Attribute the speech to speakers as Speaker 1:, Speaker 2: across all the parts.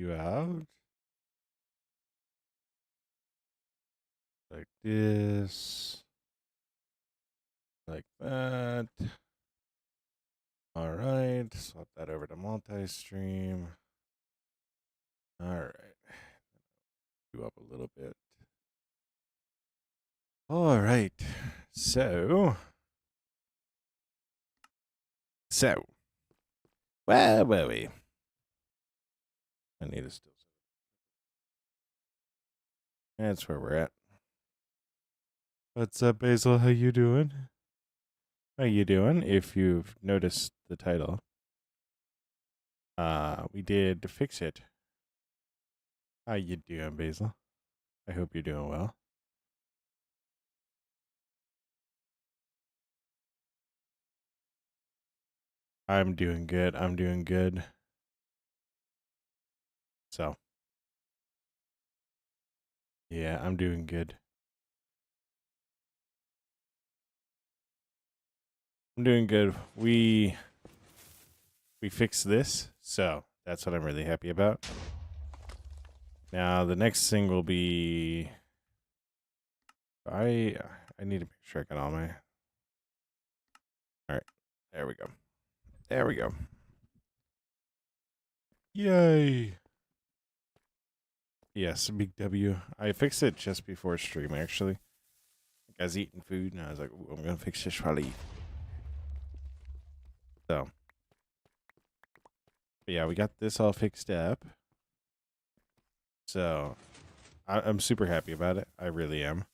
Speaker 1: you out. Like this. Like that. All right. Swap that over to multi-stream. All right. You up a little bit. All right. So, where were we? I need to still. That's where we're at. What's up, Basil? How you doing? How you doing? If you've noticed the title, we did fix it. How you doing, Basil? I hope you're doing well. I'm doing good. I'm doing good. So, yeah, I'm doing good. I'm doing good. We fixed this, so that's what I'm really happy about. Now the next thing will be I need to make sure I got all my. All right, there we go. There we go. Yay! Yes, big W. I fixed it just before stream, actually. I was eating food, and I was like, ooh, I'm going to fix this while I eat. So, but yeah, we got this all fixed up. So, I'm super happy about it. I really am.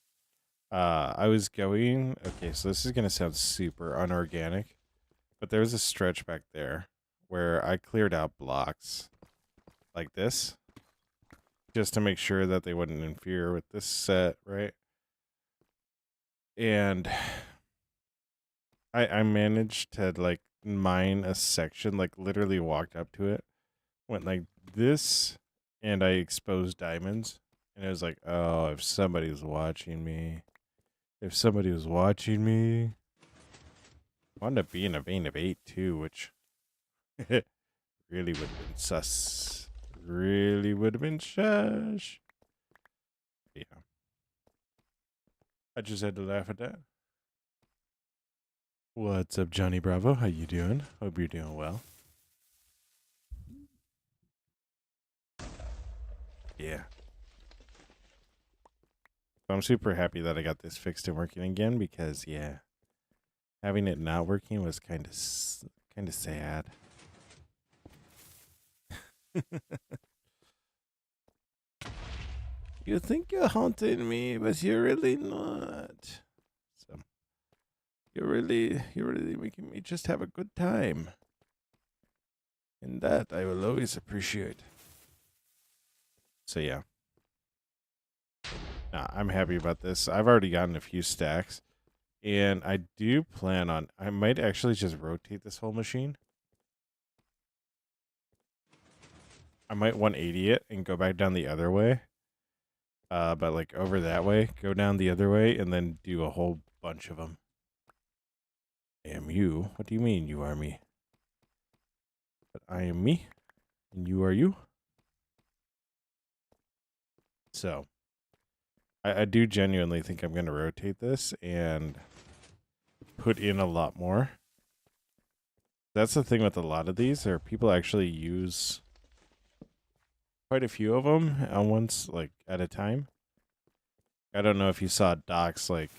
Speaker 1: I was going... Okay, so this is going to sound super unorganic, but there was a stretch back there where I cleared out blocks like this just to make sure that they wouldn't interfere with this set, right? And I managed to, like, mine a section, like, literally walked up to it, went like this, and I exposed diamonds. And it was like, oh, if somebody was watching me. If somebody was watching me. Wound up being a vein of 8, too, which really would have been sus. Really would have been shush. Yeah. I just had to laugh at that. What's up, Johnny Bravo? How you doing? Hope you're doing well. Yeah. So I'm super happy that I got this fixed and working again because, yeah, having it not working was kind of sad. You think you're haunting me, but you're really not. So you're really making me just have a good time. And that I will always appreciate. So yeah. Nah, I'm happy about this. I've already gotten a few stacks. And I do plan on... I might actually just rotate this whole machine. I might 180 it and go back down the other way. But like over that way, go down the other way, and then do a whole bunch of them. I am you? What do you mean you are me? But I am me, and you are you. So, I do genuinely think I'm going to rotate this and put in a lot more. That's the thing with a lot of these, are people actually use quite a few of them at once, like at a time. I don't know if you saw Doc's like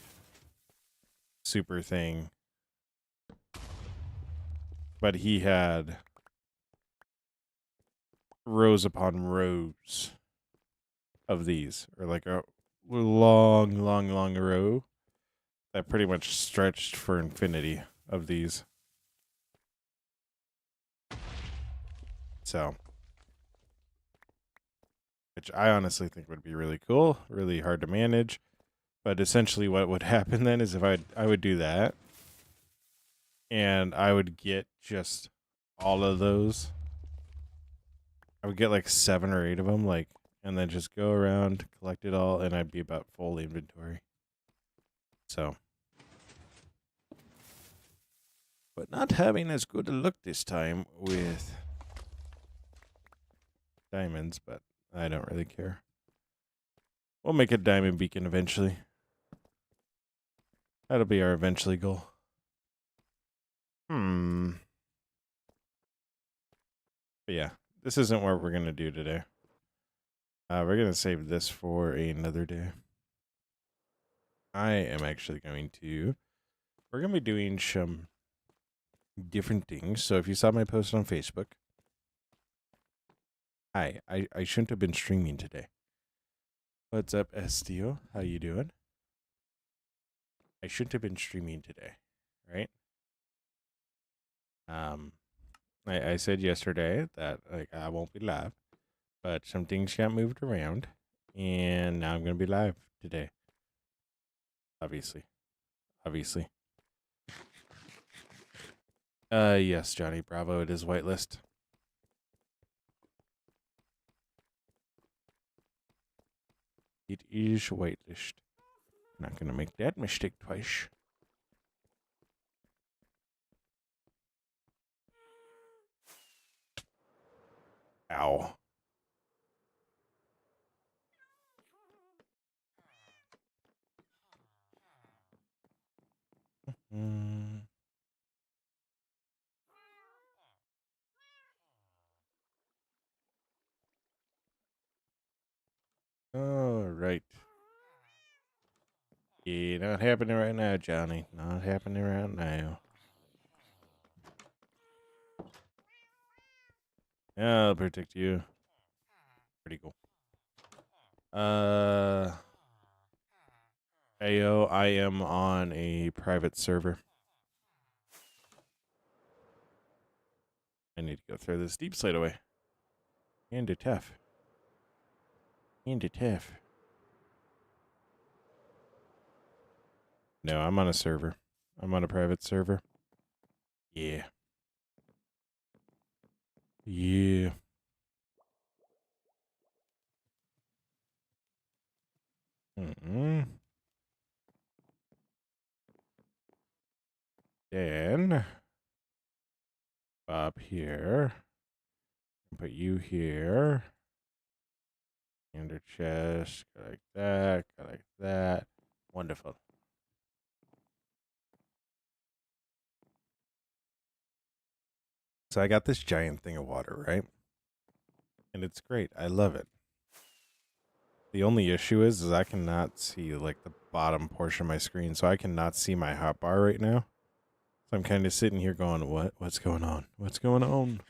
Speaker 1: super thing, but he had rows upon rows of these, or like a long row that pretty much stretched for infinity of these. So, which I honestly think would be really cool, really hard to manage. But essentially what would happen then is if I would do that, and I would get just all of those. I would get like 7 or 8 of them, like, and then just go around, collect it all, and I'd be about full inventory. So, but not having as good a look this time with diamonds, but I don't really care. We'll make a diamond beacon eventually. That'll be our eventually goal. But yeah, this isn't what we're going to do today. We're going to save this for another day. I am actually going to... We're going to be doing some different things. So if you saw my post on Facebook... Hi, I shouldn't have been streaming today. What's up, Estio? How you doing? I shouldn't have been streaming today, right? I said yesterday that like I won't be live, but some things got moved around, and now I'm gonna be live today. Obviously. Yes, Johnny Bravo. It is whitelist. It is whitelist. Not gonna make that mistake twice. Ow. All right. Yeah, not happening right now, Johnny. Not happening right now. I'll protect you. Pretty cool. Ayo, I am on a private server. I need to go throw this deep slate away. And a tough. No, I'm on a server. I'm on a private server. Yeah. Yeah. Then Bob here. Put you here. Under chest. Go like that. Go like that. Wonderful. So I got this giant thing of water, right? And it's great. I love it. The only issue is I cannot see like the bottom portion of my screen, so I cannot see my hotbar right now. So I'm kind of sitting here going, What's going on? What's going on?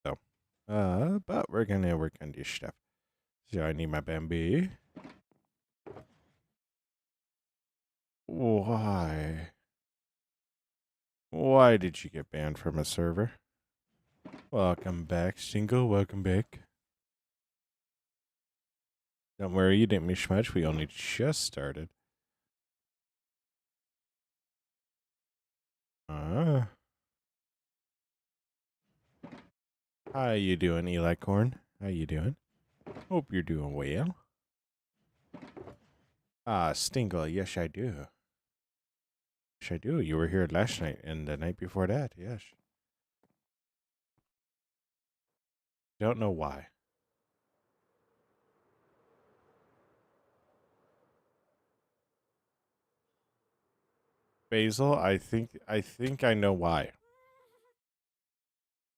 Speaker 1: So, but we're gonna work on this stuff. So I need my bamboo. Why? Why did you get banned from a server? Welcome back, Shingle. Welcome back. Don't worry, you didn't miss much. We only just started. How you doing, Eli Corn? How you doing? Hope you're doing well. Stingle, yes I do. Yes I do. You were here last night and the night before that, yes. Don't know why. Basil, I think I know why.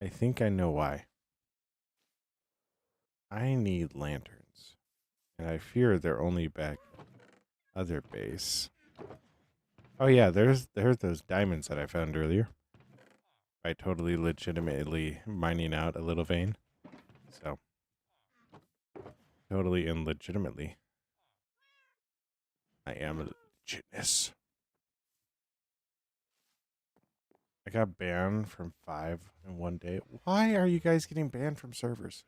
Speaker 1: I think I know why. I need lanterns. And I fear they're only back other base. Oh yeah, there's those diamonds that I found earlier. By totally legitimately mining out a little vein. So totally and legitimately. I am a legitness. I got banned from 5 in one day. Why are you guys getting banned from servers?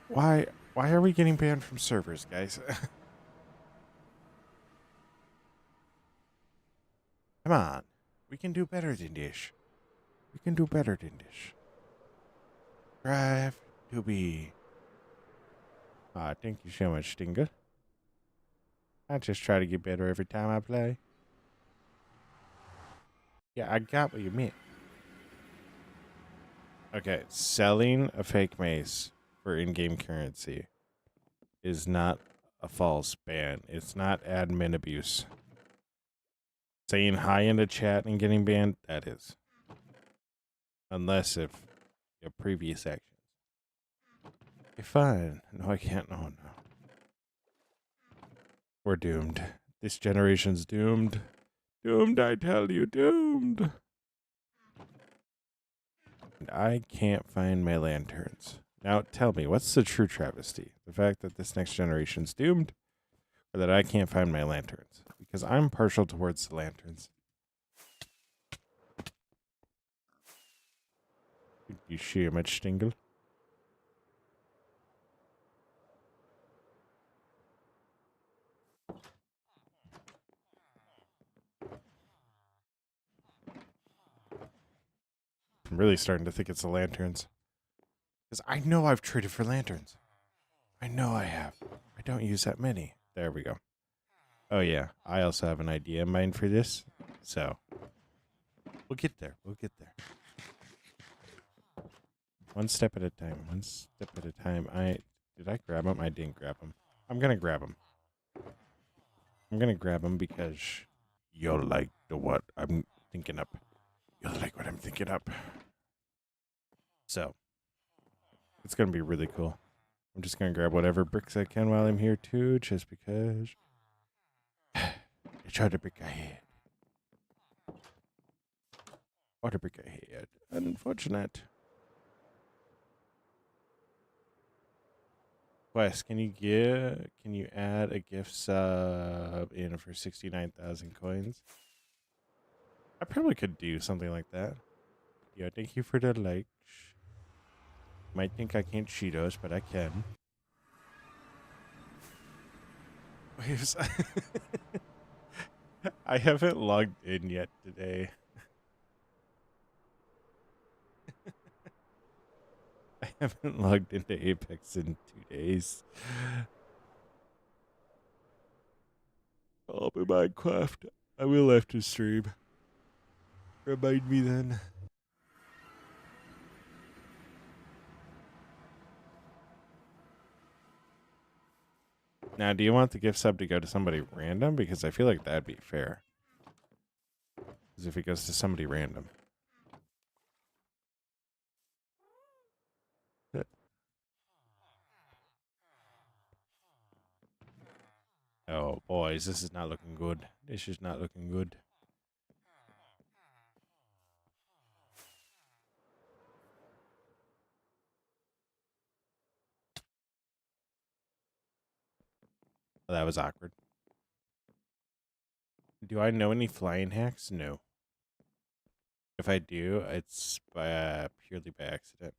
Speaker 1: Why are we getting banned from servers, guys? Come on. We can do better than this. We can do better than this. Strive to be. Thank you so much, Stinger. I just try to get better every time I play. Yeah, I got what you meant. Okay, selling a fake mace for in-game currency is not a false ban. It's not admin abuse. Saying hi in the chat and getting banned, that is. Unless if your previous actions. Okay, fine. No, I can't. No. We're doomed. This generation's doomed. Doomed, I tell you, doomed. And I can't find my lanterns. Now tell me, what's the true travesty? The fact that this next generation's doomed, or that I can't find my lanterns? Because I'm partial towards the lanterns. You sheer much stingle. I'm really starting to think it's the lanterns. Because I know I've traded for lanterns. I know I have. I don't use that many. There we go. Oh yeah, I also have an idea in mind for this. So, we'll get there. We'll get there. One step at a time. One step at a time. Did I grab him? I didn't grab him. I'm going to grab him. I'm going to grab him because you'll like what I'm thinking up. You'll like what I'm thinking up. So, it's going to be really cool. I'm just going to grab whatever bricks I can while I'm here too, just because I tried to brick ahead. What a brick ahead. Unfortunate. Quest, can you add a gift sub in for 69,000 coins? I probably could do something like that. Yeah, thank you for the like. Might think I can't Cheetos, but I can. Waves. I haven't logged in yet today. I haven't logged into Apex in 2 days. I'll be Minecraft. I will have to stream. Remind me then. Now, do you want the gift sub to go to somebody random? Because I feel like that'd be fair. Because if it goes to somebody random. Oh, boys, this is not looking good. This is not looking good. Well, that was awkward. Do I know any flying hacks? No. If I do, it's purely by accident.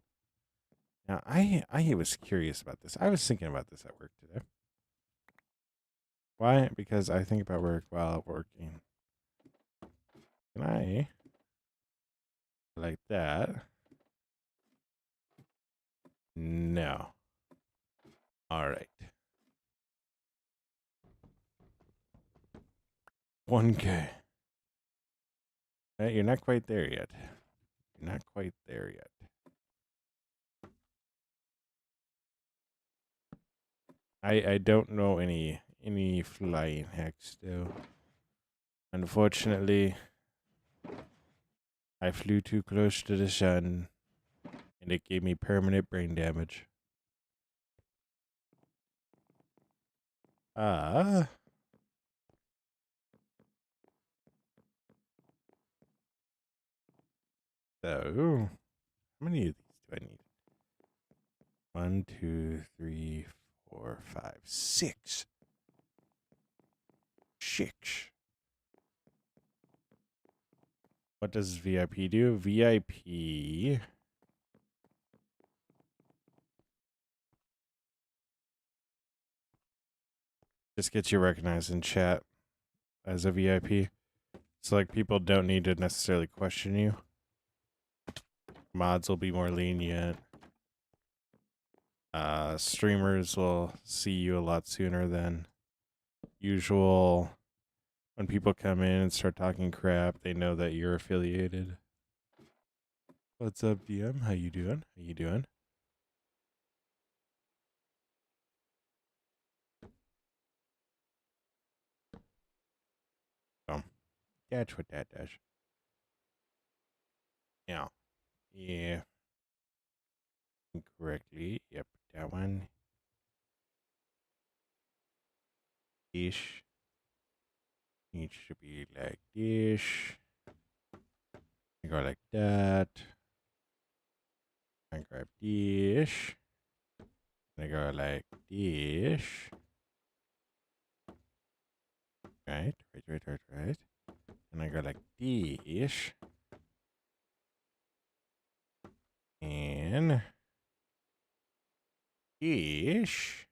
Speaker 1: Now, I was curious about this. I was thinking about this at work today. Why? Because I think about work while working. Can I, like that? No. All right. 1K. You're not quite there yet. You're not quite there yet. I don't know any flying hacks though. Unfortunately, I flew too close to the sun, and it gave me permanent brain damage. So, how many of these do I need? 1, 2, 3, 4, 5, 6. 6. What does VIP do? VIP just gets you recognized in chat as a VIP. So, like, people don't need to necessarily question you. Mods will be more lenient. Streamers will see you a lot sooner than usual. When people come in and start talking crap, they know that you're affiliated. What's up, DM? How you doing? How you doing? Oh, that's what that does. Yeah. Yeah. Correctly. Yep. That one. Ish. Needs to be like this. I go like that. I grab this. I go like this. Right. And I go like this. And this.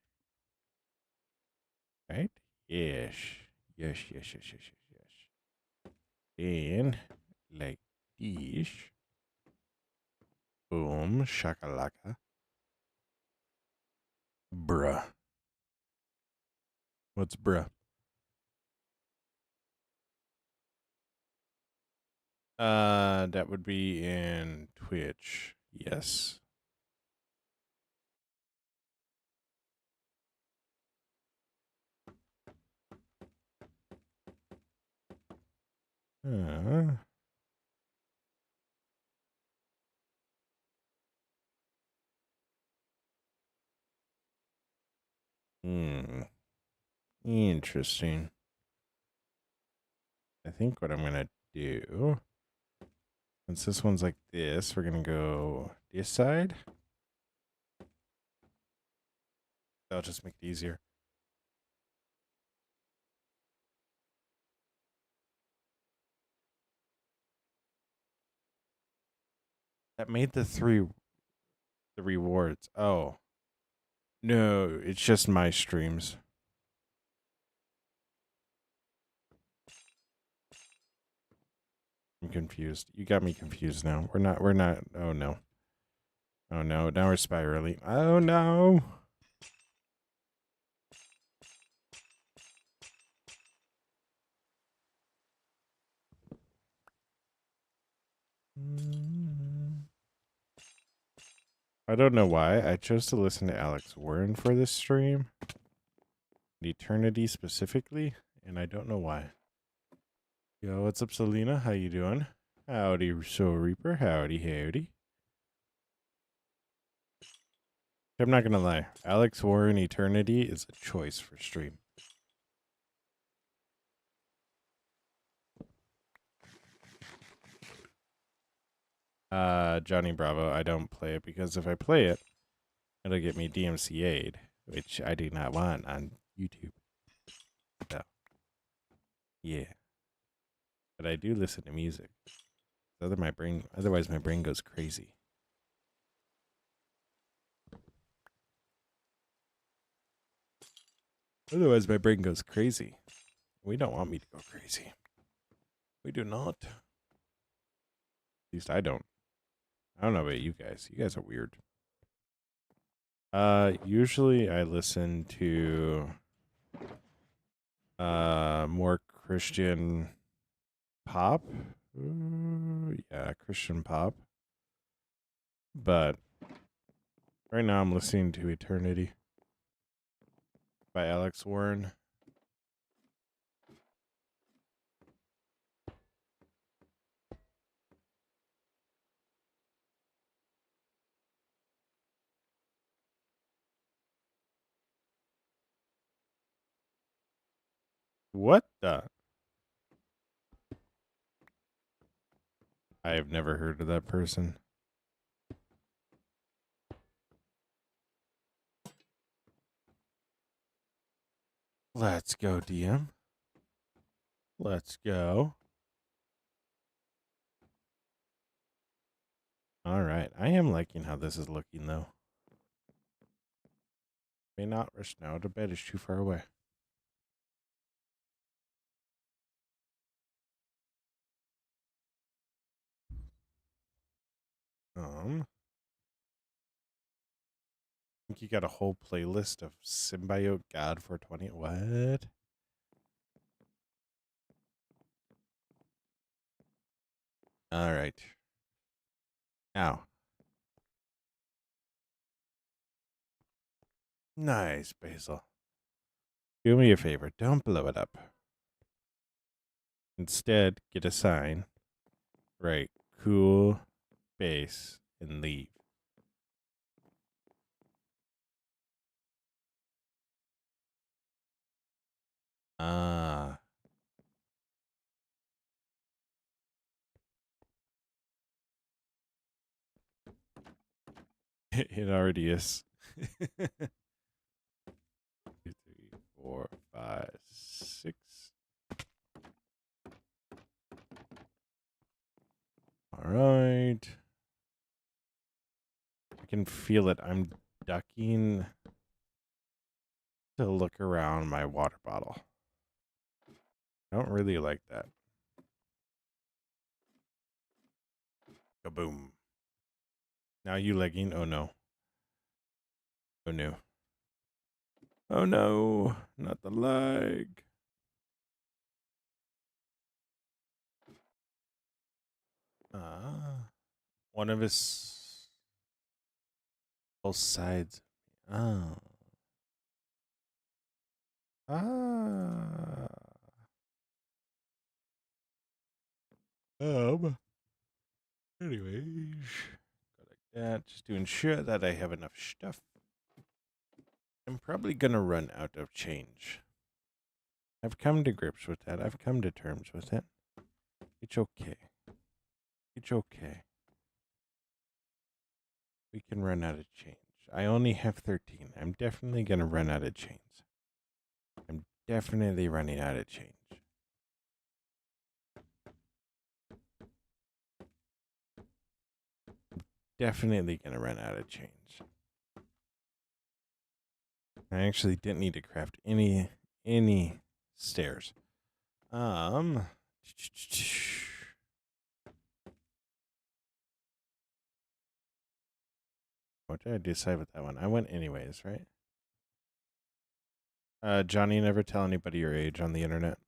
Speaker 1: Right? Yes. Yes. And like this. Boom. Shakalaka. Bruh. What's bruh? That would be in Twitch. Yes. Uh, Interesting. I think what I'm gonna do, since this one's like this, we're gonna go this side. That'll just make it easier. That made the rewards. Oh. No, it's just my streams. I'm confused. You got me confused now. We're not. Oh no. Oh no. Now we're spiraling. Oh no. I don't know why. I chose to listen to Alex Warren for this stream. Eternity specifically, and I don't know why. Yo, what's up, Selena? How you doing? Howdy, Soul Reaper. Howdy. I'm not gonna lie. Alex Warren Eternity is a choice for stream. Johnny Bravo. I don't play it because if I play it, it'll get me DMCA'd, which I do not want on YouTube. So, yeah. But I do listen to music. Otherwise my brain goes crazy. Otherwise my brain goes crazy. We don't want me to go crazy. We do not. At least I don't. I don't know about you guys. You guys are weird. Usually I listen to more Christian pop. Yeah, Christian pop. But right now I'm listening to Eternity by Alex Warren. What the? I have never heard of that person. Let's go, DM. Let's go. All right. I am liking how this is looking, though. May not rush now. The bed is too far away. I think you got a whole playlist of Symbiote God 420. What? All right. Ow. Nice, Basil. Do me a favor. Don't blow it up. Instead, get a sign. Right. Cool base and leave. Ah. It already is. 2, 3, 4, 5, 6. All right. I can feel it. I'm ducking to look around my water bottle. I don't really like that. Kaboom. Now you legging. Oh no. Oh no. Oh no. Not the leg. One of his both sides. Oh. Ah. Anyways. Go like that. Just to ensure that I have enough stuff. I'm probably gonna run out of change. I've come to grips with that. I've come to terms with it. It's okay. It's okay. We can run out of change. I only have 13. I'm definitely going to run out of change. I'm definitely running out of change. Definitely going to run out of change. I actually didn't need to craft any stairs. What did I decide with that one? I went anyways, right? Johnny, never tell anybody your age on the internet.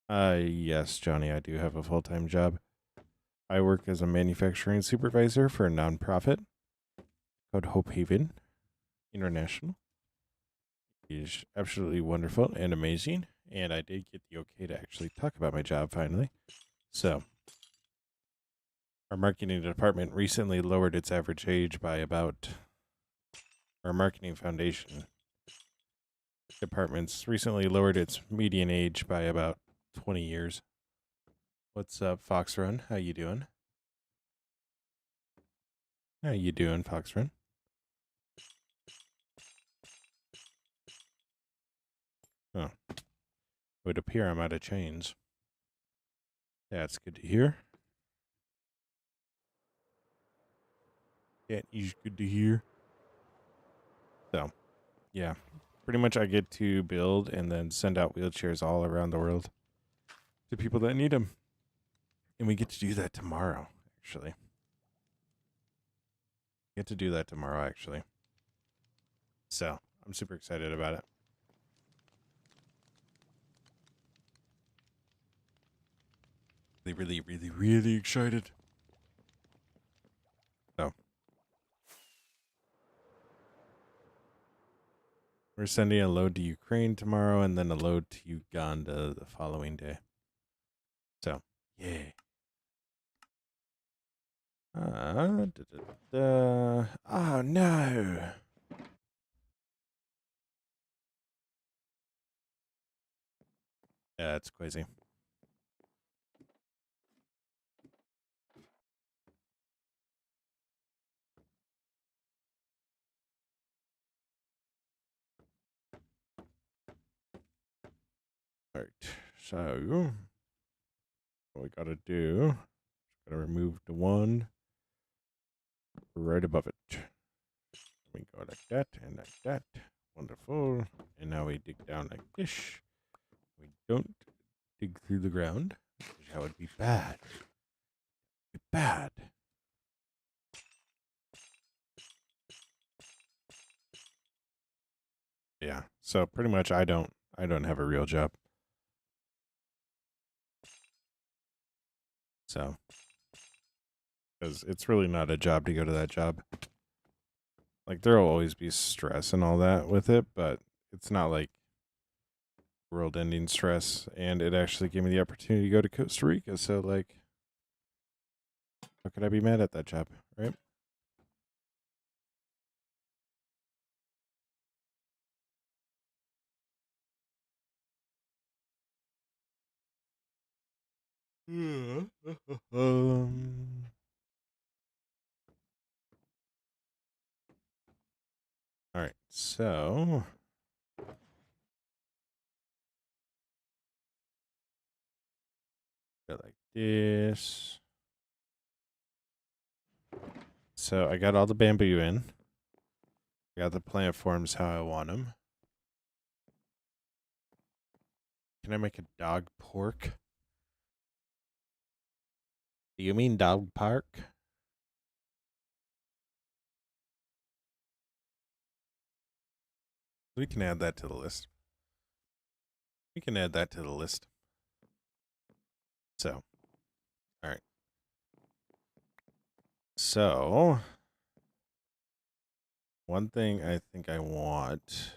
Speaker 1: Yes, Johnny, I do have a full-time job. I work as a manufacturing supervisor for a nonprofit called Hope Haven International. He's absolutely wonderful and amazing, and I did get the okay to actually talk about my job finally. So, our marketing department recently lowered its average age by about. Our marketing foundation departments recently lowered its median age by about 20 years. What's up, Fox Run? How you doing? How you doing, Fox Run? Oh, it would appear I'm out of chains. That's good to hear. That is good to hear. So, yeah, pretty much I get to build and then send out wheelchairs all around the world to people that need them. And we get to do that tomorrow, actually. Get to do that tomorrow, actually. So, I'm super excited about it. Really excited. So, we're sending a load to Ukraine tomorrow and then a load to Uganda the following day. So, yay. Oh, no. Yeah, it's crazy. All right. So, what we got to do, got to remove the one right above it. We go like that and like that. Wonderful. And now we dig down like this. We don't dig through the ground. That would be bad. Be bad. Yeah. So pretty much I don't have a real job. So, because it's really not a job to go to that job. Like, there'll always be stress and all that with it, but it's not like world-ending stress. And it actually gave me the opportunity to go to Costa Rica. So, like, how could I be mad at that job, right? All right, so go like this. So I got all the bamboo in. I got the plant forms how I want them. Can I make a dog pork? Do you mean dog park? We can add that to the list. We can add that to the list. So, all right. So, one thing I think I want.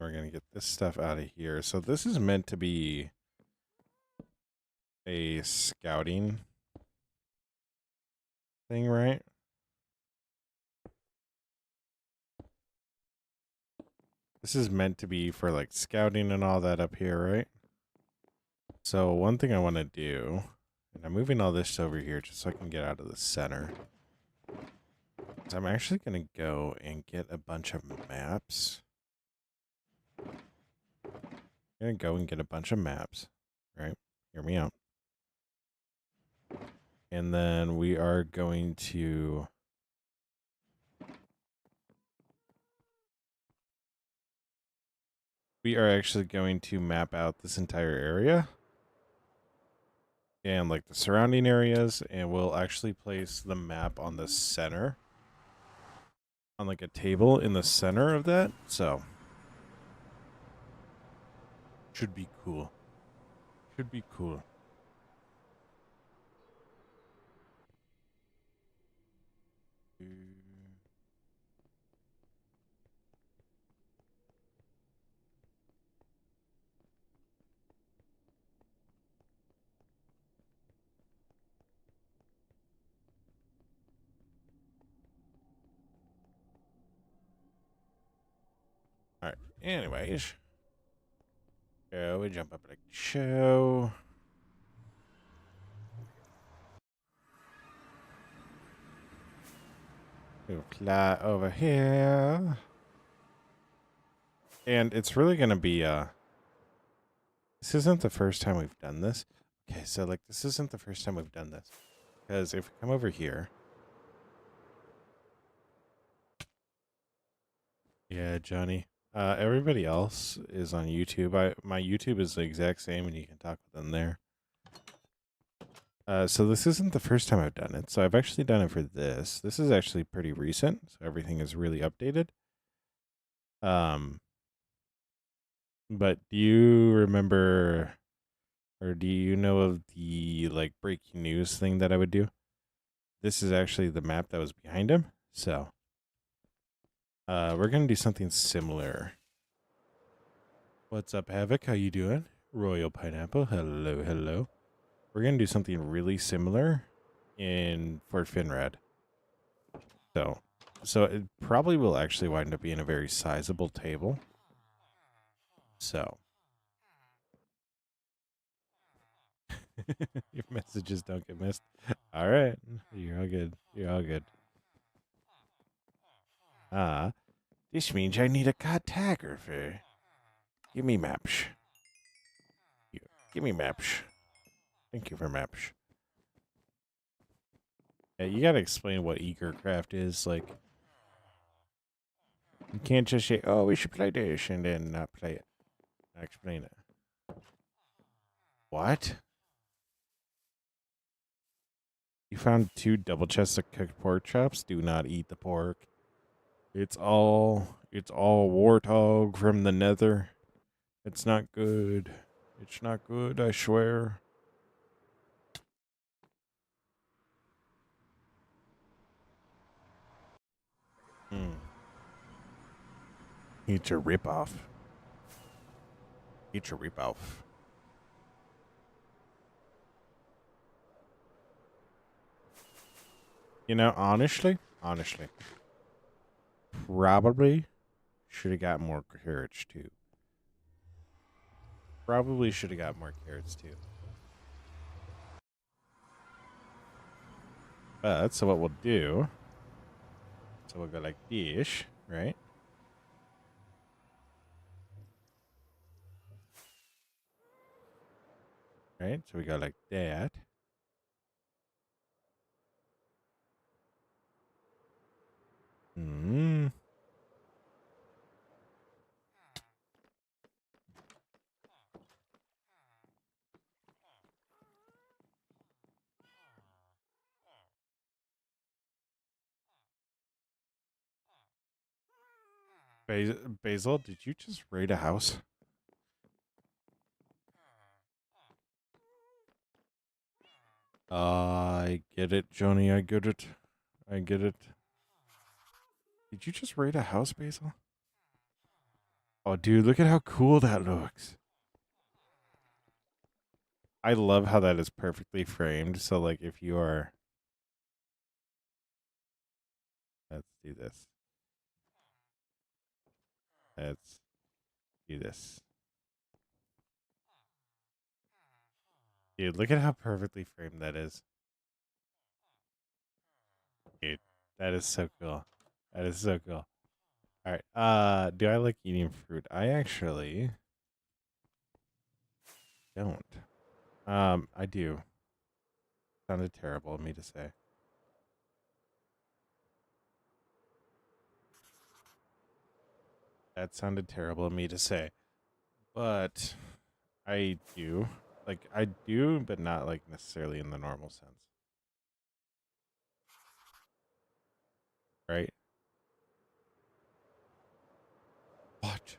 Speaker 1: We're going to get this stuff out of here. So, this is meant to be a scouting thing, right? This is meant to be for like scouting and all that up here, right? So one thing I want to do, and I'm moving all this over here just so I can get out of the center, is I'm actually going to go and get a bunch of maps. I'm going to go and get a bunch of maps, right? Hear me out. And then we are going to... We are actually going to map out this entire area and like the surrounding areas, and we'll actually place the map on the center, on like a table in the center of that. So should be cool. Should be cool. All right. Anyways, so we jump up like show. We'll fly over here. And it's really going to be, this isn't the first time we've done this. Okay, so like this isn't the first time we've done this. Because if we come over here. Yeah, Johnny. Everybody else is on YouTube. My YouTube is the exact same and you can talk with them there. So this isn't the first time I've done it. So I've actually done it for this. This is actually pretty recent. So everything is really updated. But do you remember, or do you know of the like breaking news thing that I would do? This is actually the map that was behind him. So, we're gonna do something similar. What's up, Havoc? How you doing? Royal Pineapple. Hello, hello. We're gonna do something really similar in Fort Finrad. So it probably will actually wind up being a very sizable table. So. Your messages don't get missed. All right. You're all good. You're all good. This means I need a cartographer. Give me maps. Give me maps. Thank you for maps. Yeah, you gotta explain what Kraft is. Like, you can't just say, oh, we should play this and then not play it. Not explain it. What? You found 2 double chests of cooked pork chops? Do not eat the pork. It's all warthog from the nether. It's not good. It's not good, I swear. Hmm. It's a ripoff. It's a ripoff. You know, honestly, probably should have got more carrots too. Probably should have got more carrots too. But so what we'll do? So we'll go like this, right? Right. So we go like that. Hmm. Basil, did you just raid a house? I get it, Joni. I get it. I get it. Did you just raid a house, Basil? Oh, dude, look at how cool that looks. I love how that is perfectly framed. So, like, if you are. Let's do this. Let's do this. Dude, look at how perfectly framed that is. Dude, that is so cool. That is so cool. All right. Do I like eating fruit? I actually don't. I do. Sounded terrible of me to say. That sounded terrible of me to say. But I do. Like I do, but not like necessarily in the normal sense. Right? What?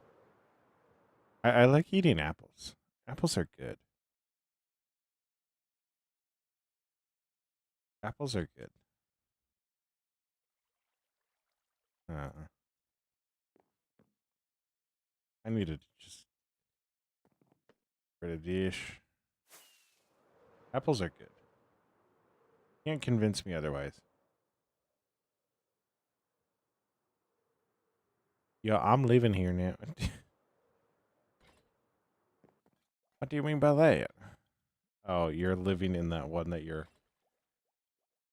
Speaker 1: I like eating apples. Apples are good. Apples are good. Uh, I need to just rid of dish. Apples are good. Can't convince me otherwise. Yo, I'm leaving here now. What do you mean by that? Oh, you're living in that one that you're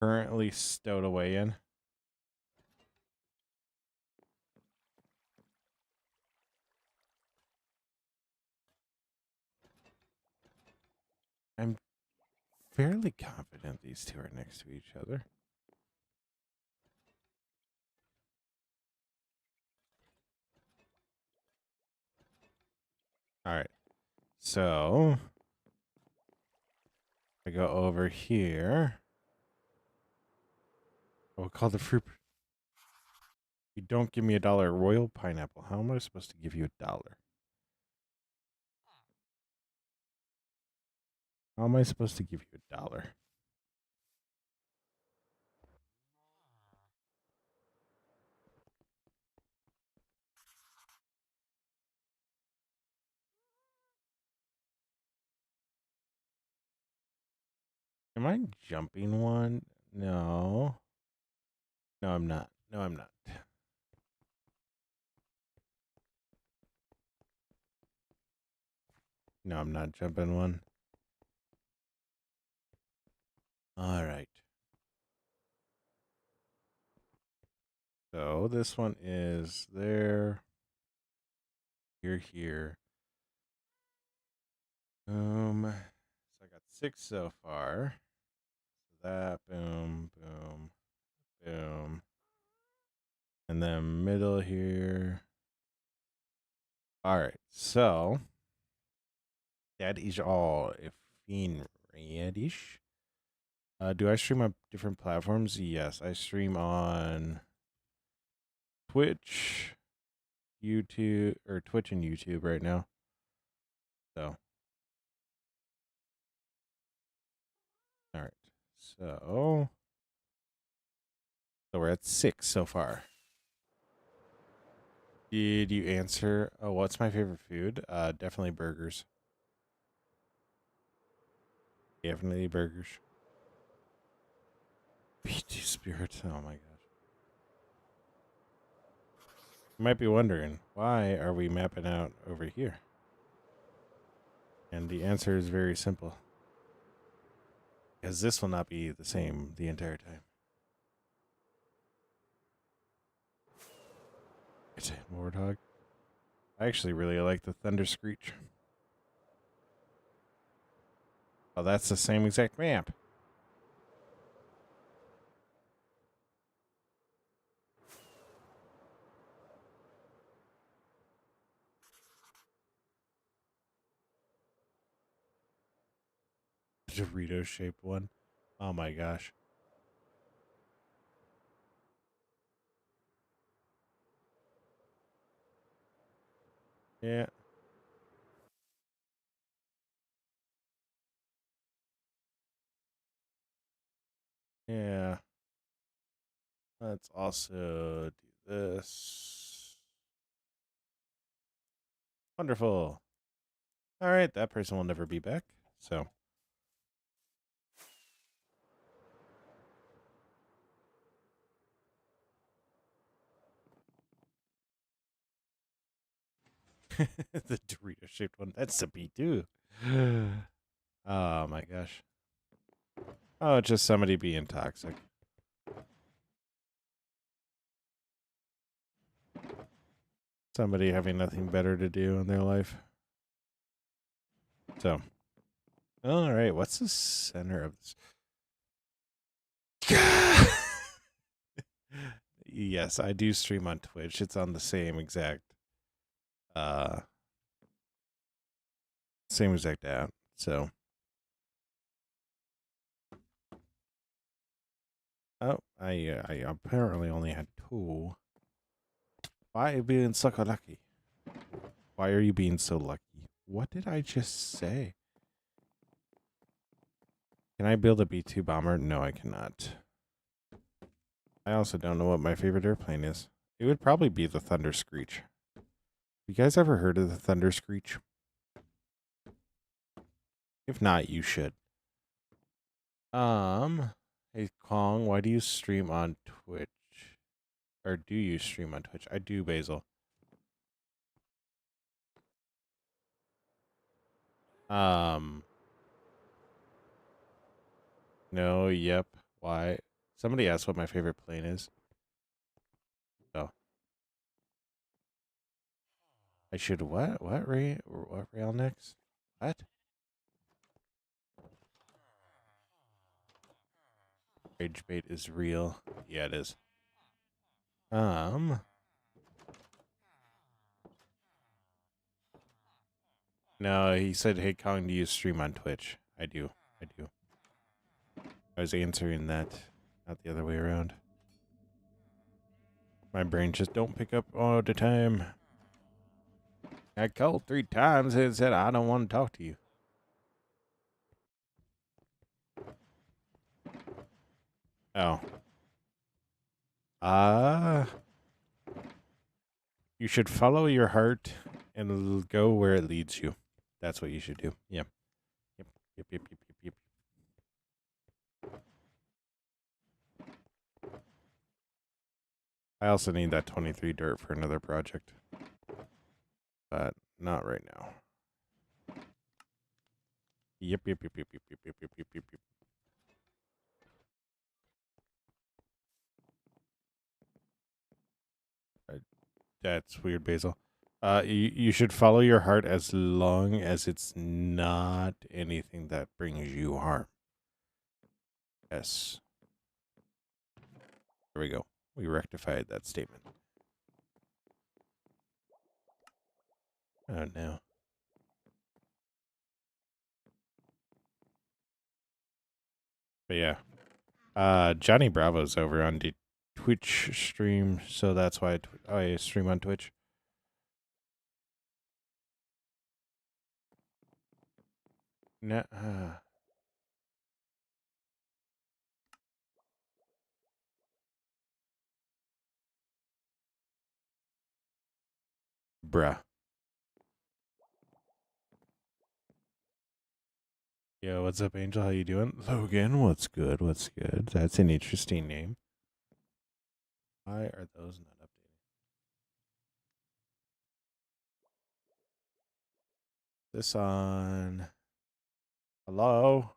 Speaker 1: currently stowed away in? I'm fairly confident these two are next to each other. All right. So I go over here. We'll call the fruit. You don't give me $1 royal pineapple. How am I supposed to give you $1? How am I supposed to give you $1? Am I jumping one? No. No, I'm not. No, I'm not. No, I'm not jumping one. All right. So this one is there. Here. So I got 6 so far. So that, boom, boom, boom. And then middle here. All right. So that is all. If in radish. Do I stream on different platforms? Yes, I stream on Twitch, YouTube, or Twitch and YouTube right now. So, all right. So we're at 6 so far. Did you answer? Oh, what's my favorite food? Definitely burgers. Definitely burgers. PT Spirit. Oh my gosh. You might be wondering, why are we mapping out over here? And the answer is very simple. Because this will not be the same the entire time. It's a Warthog. I actually really like the Thunder Screech. Oh, that's the same exact map. Dorito shaped one. Oh my gosh. Yeah. Yeah. Let's also do this. Wonderful. All right, that person will never be back. So. The Dorito shaped one. That's a B too. Oh my gosh. Oh, just somebody being toxic. Somebody having nothing better to do in their life. So. All right, what's the center of this? Yes, I do stream on Twitch. It's on the uh same exact app. So, oh, I apparently only had 2. Why are you being so lucky? Why are you being so lucky? What did I just say? Can I build a B2 bomber? No, I cannot. I also don't know what my favorite airplane is. It would probably be the Thunder Screech. You guys ever heard of the Thunder Screech? If not, you should. Hey Kong, why do you stream on Twitch? Or do you stream on Twitch? I do, Basil. No, yep. Why? Somebody asked what my favorite plane is. Oh. I should what? What rail next? What? Rage bait is real. Yeah, it is. No, he said, "Hey Kong, do you stream on Twitch?" I do. I do. I was answering that, not the other way around. My brain just don't pick up all the time. I called 3 times and said I don't want to talk to you. Oh. You should follow your heart and go where it leads you. That's what you should do. Yep. Yep. Yep. Yep. Yep. Yep. Yep. I also need that 23 dirt for another project, but not right now. Yep. Yep. Yep. Yep. Yep. Yep. Yep. Yep. Yep. Yep. Yep. That's weird, Basil. You should follow your heart as long as it's not anything that brings you harm. Yes. There we go. We rectified that statement. Oh no. But yeah. Johnny Bravo's over on the Twitch stream, so that's why I stream on Twitch. No. Bruh. Yo, what's up, Angel? How you doing? Logan, what's good? What's good? That's an interesting name. Why are those not updated? This on. Hello?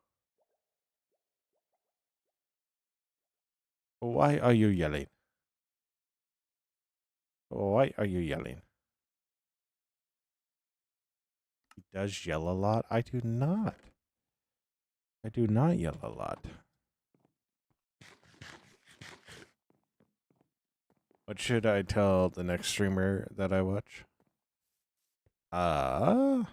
Speaker 1: Why are you yelling? Why are you yelling? He does yell a lot. I do not. I do not yell a lot. What should I tell the next streamer that I watch? Uh,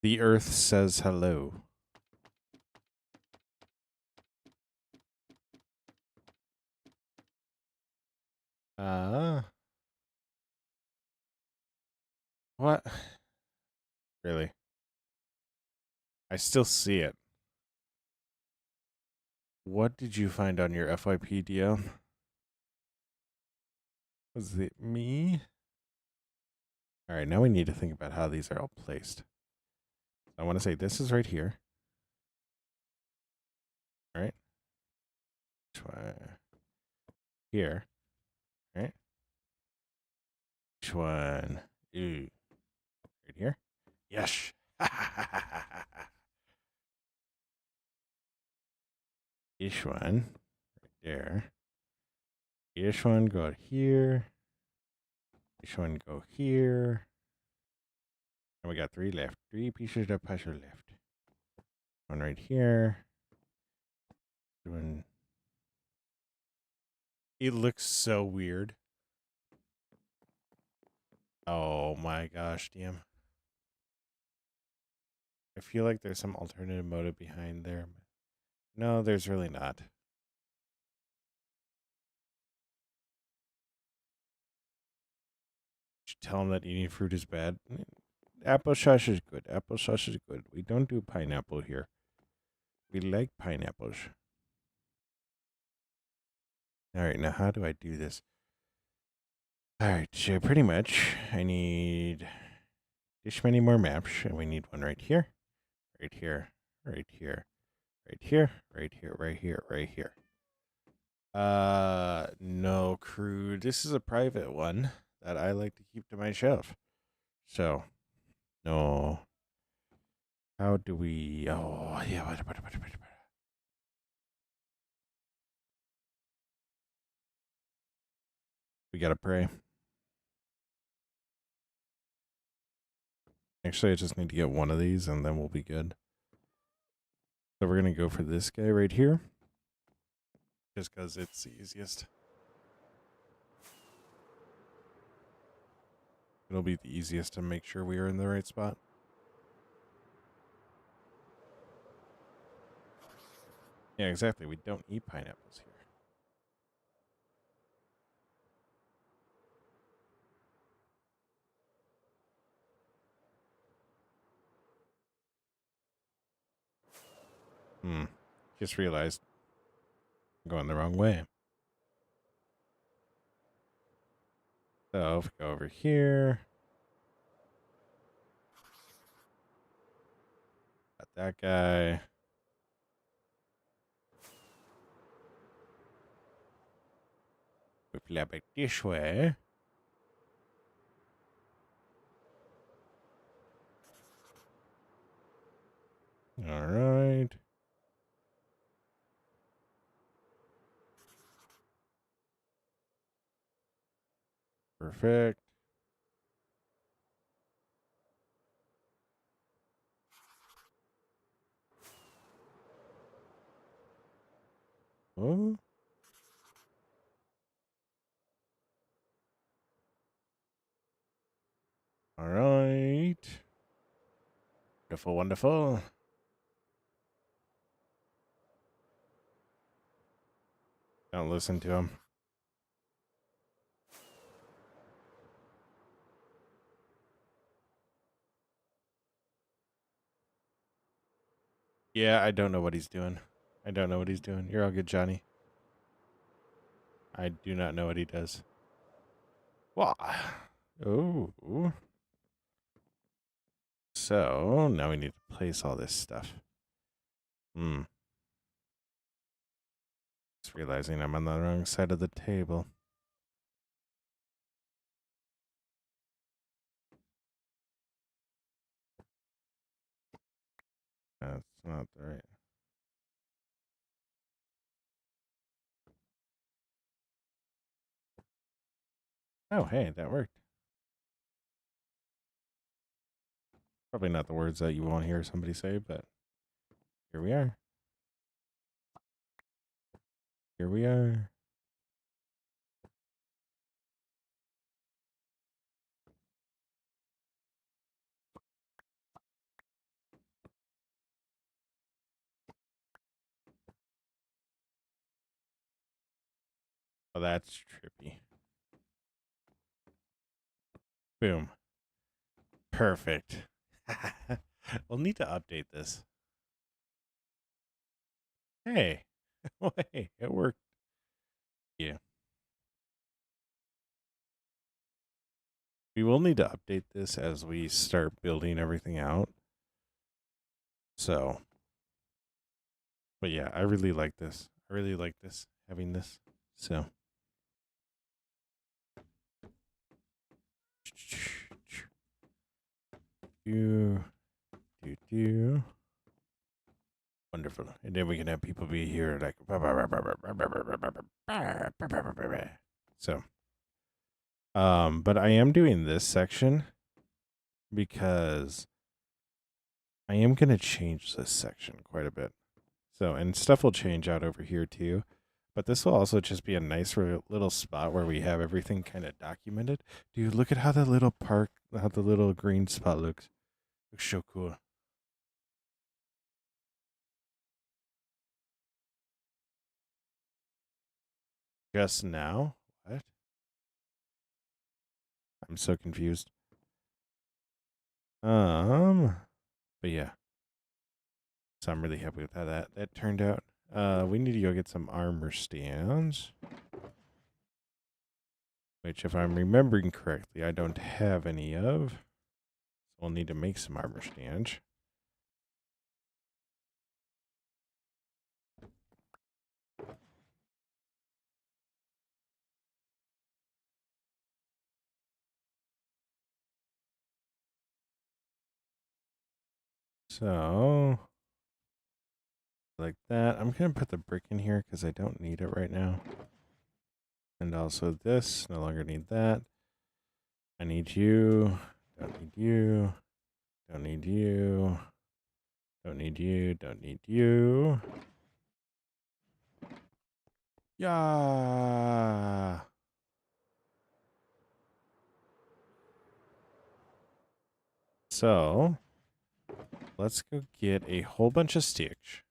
Speaker 1: the Earth says hello. What? Really? I still see it. What did you find on your FYP, DL? Was it me? All right, now we need to think about how these are all placed. I want to say this is right here. All right. Here. Right? Which one? Ooh. Right here? Yes. This one. Right there. This one go here. This one go here. And we got 3 left. 3 pieces of puzzle left. One right here. One. It looks so weird. Oh my gosh, damn. I feel like there's some alternative motive behind there. No, there's really not. Should tell him that eating fruit is bad. Applesauce is good. Applesauce is good. We don't do pineapple here. We like pineapples. All right, now how do I do this? All right, so pretty much I need this many more maps, and we need one right here, right here, right here, right here, right here, right here, right here. No, crew. This is a private one that I like to keep to myself. So, no. How do we? Oh, yeah. We gotta pray. Actually, I just need to get one of these, and then we'll be good. So we're gonna go for this guy right here, just because it's the easiest. It'll be the easiest to make sure we are in the right spot. Yeah, exactly. We don't eat pineapples here. Just realized I'm going the wrong way. So if we go over here. Got that guy. We flip it this way. All right. Perfect. Oh. All right. Wonderful, wonderful. Don't listen to him. Yeah, I don't know what he's doing. I don't know what he's doing. You're all good, Johnny. I do not know what he does. Well, oh. So now we need to place all this stuff. Just realizing I'm on the wrong side of the table. That's not the right. Oh, hey, that worked. Probably not the words that you want to hear somebody say, but here we are. Here we are. Oh, that's trippy. Boom. Perfect. We'll need to update this. Hey. Oh, hey, it worked. Yeah. We will need to update this as we start building everything out. So, but yeah, I really like this. I really like this, having this. So. Do. Wonderful. And then we can have people be here like so. But I am doing this section because I am gonna change this section quite a bit. So, and stuff will change out over here too. But this will also just be a nice little spot where we have everything kind of documented. Dude, look at how the little park, how the little green spot looks. Looks so cool. Just now? What? I'm so confused. But yeah. So I'm really happy with how that turned out. We need to go get some armor stands. Which, if I'm remembering correctly, I don't have any of. So we'll need to make some armor stands. So, like that. I'm going to put the brick in here because I don't need it right now. And also this. No longer need that. I need you. Don't need you. Don't need you. Don't need you. Don't need you. Yeah. So, let's go get a whole bunch of sticks.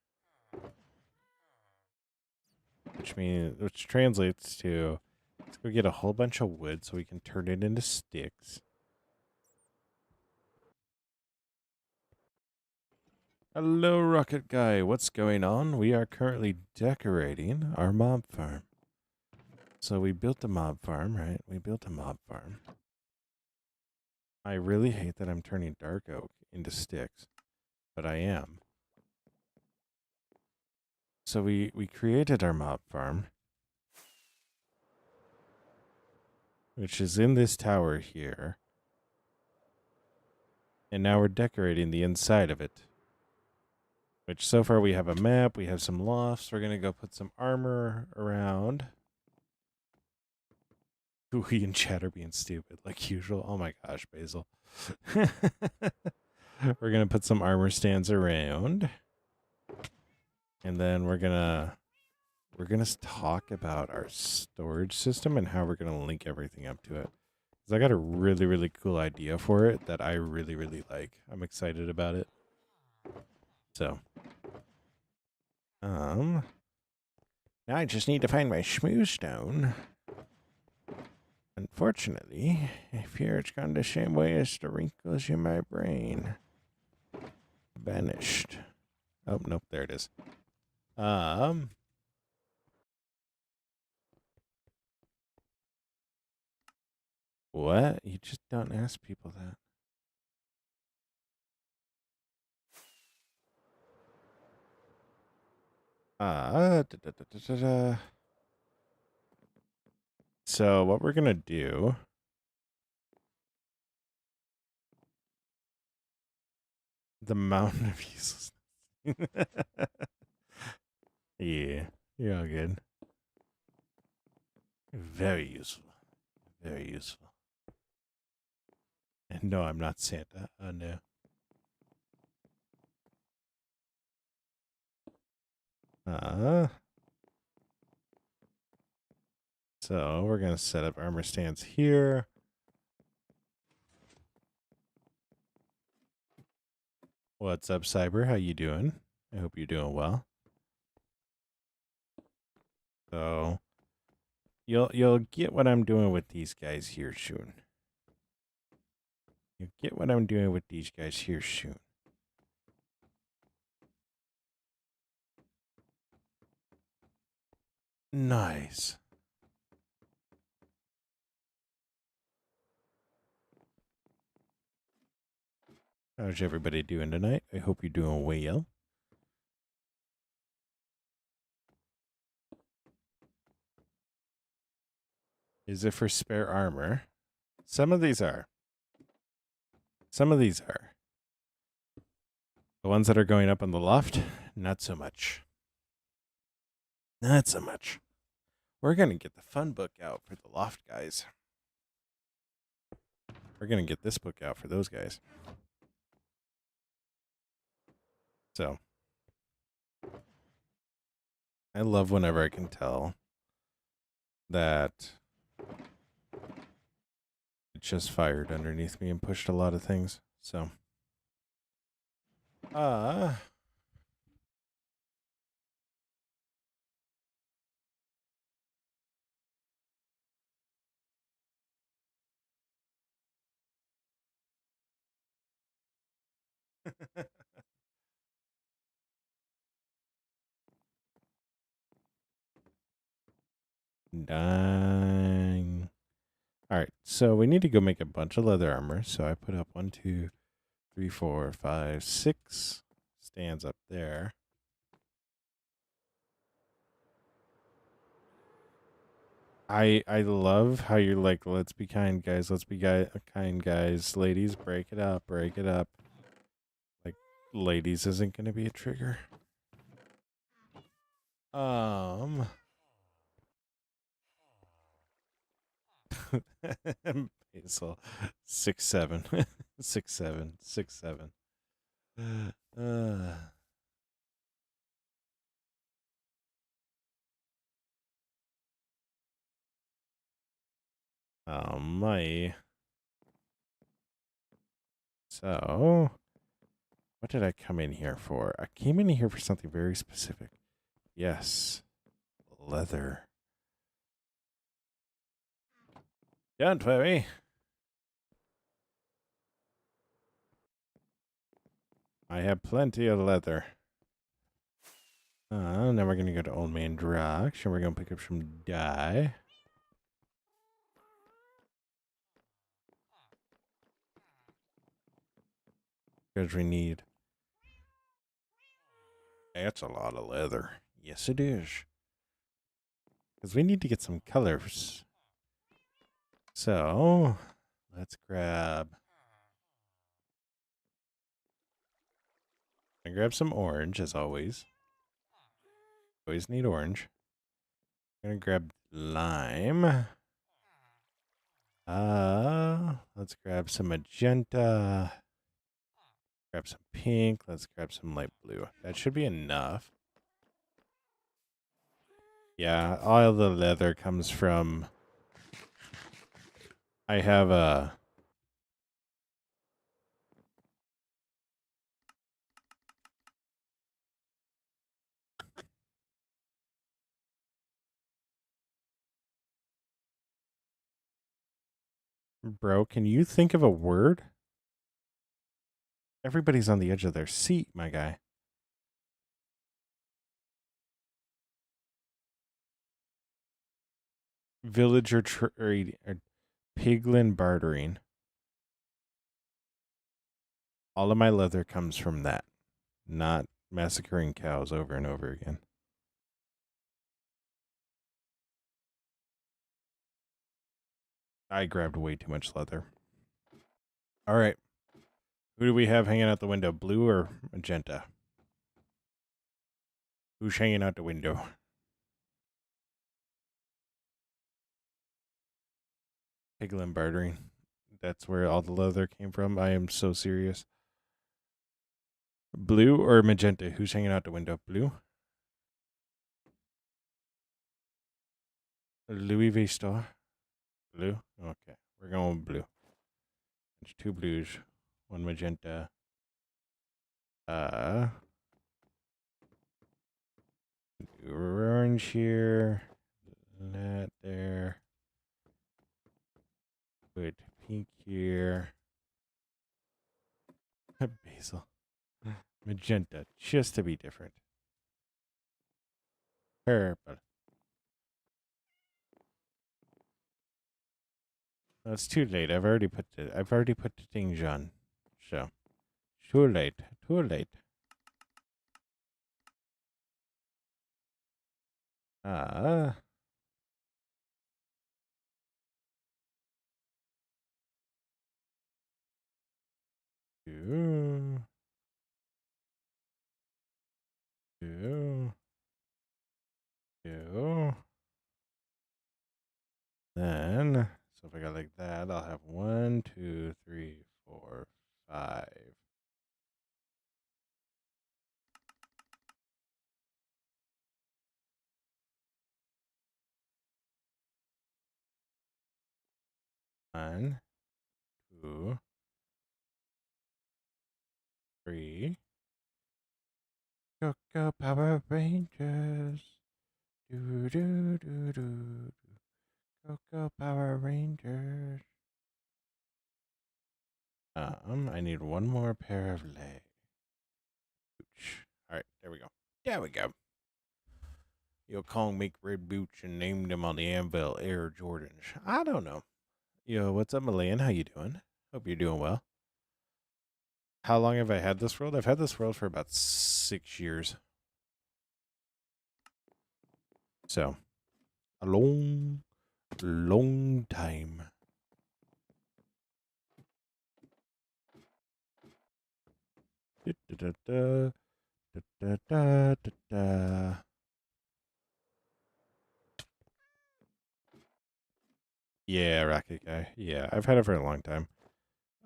Speaker 1: Which translates to, let's go get a whole bunch of wood so we can turn it into sticks. Hello, Rocket Guy. What's going on? We are currently decorating our mob farm. So we built a mob farm, right? We built a mob farm. I really hate that I'm turning dark oak into sticks, but I am. So we created our mob farm, which is in this tower here. And now we're decorating the inside of it. Which so far we have a map, we have some lofts. We're going to go put some armor around. We and chat are being stupid like usual. Oh my gosh, Basil. We're going to put some armor stands around. And then we're going to talk about our storage system and how we're going to link everything up to it. Cuz I got a really, really cool idea for it that I really, really like. I'm excited about it. So, Now I just need to find my shmoo stone. Unfortunately, I fear it's gone the same way as the wrinkles in my brain. Vanished. Oh, nope, there it is. What? You just don't ask people that. So what we're gonna do? The mountain of uselessness. Yeah, you're all good. Very useful. Very useful. And no, I'm not Santa. Oh no. So we're gonna set up armor stands here. What's up, Cyber? How you doing? I hope you're doing well. So you'll get what I'm doing with these guys here soon. You'll get what I'm doing with these guys here soon. Nice. How's everybody doing tonight? I hope you're doing well. Is it for spare armor? Some of these are. Some of these are. The ones that are going up on the loft, not so much. Not so much. We're going to get the fun book out for the loft guys. We're going to get this book out for those guys. So, I love whenever I can tell that it just fired underneath me and pushed a lot of things. So, dang. All right, so we need to go make a bunch of leather armor. So I put up 1, 2, 3, 4, 5, 6 stands up there. I love how you're like, let's be kind, guys. Let's be kind, guys. Ladies, break it up, break it up. Like, ladies isn't gonna be a trigger. Basil, 6'7", 6'7", 6'7". Oh my. So, what did I come in here for? I came in here for something very specific. Yes, leather. Don't worry. I have plenty of leather. Then we're going to go to Old Man Drox, and we're going to pick up some dye. Because we need... That's a lot of leather. Yes, it is. Because we need to get some colors. So, let's grab... I grab some orange, as always. Always need orange. I'm going to grab lime. Let's grab some magenta. Grab some pink. Let's grab some light blue. That should be enough. Yeah, all the leather comes from... I have a... Bro, can you think of a word? Everybody's on the edge of their seat, my guy. Villager trade or piglin bartering. All of my leather comes from that, not massacring cows over and over again. I grabbed way too much leather. All right. Who do we have hanging out the window? Blue or magenta? Who's hanging out the window? Piglin bartering. That's where all the leather came from. I am so serious. Blue or magenta? Who's hanging out the window? Blue? Louis Vuitton? Blue? Okay. We're going blue. There's two blues. One magenta. Orange here. That there. Put pink here. Basil. Magenta, just to be different. Purple. No, it's too late. I've already put the things on. So too late. Too late. Ah. Ew. Ew. Ew. Then, so if I go like that, I'll have 1, 2, 3, 4, 5. One, 2, 3. Go Power Rangers. Do do do do. Go Power Rangers. I need one more pair of legs. All right, there we go. There we go. Yo, Kong make red boots and named them on the anvil Air Jordans. I don't know. Yo, what's up, Malayan? How you doing? Hope you're doing well. How long have I had this world? I've had this world for about 6 years. So, a long, long time. Da, da, da, da, da, da. Yeah, Rocket Guy. Yeah, I've had it for a long time.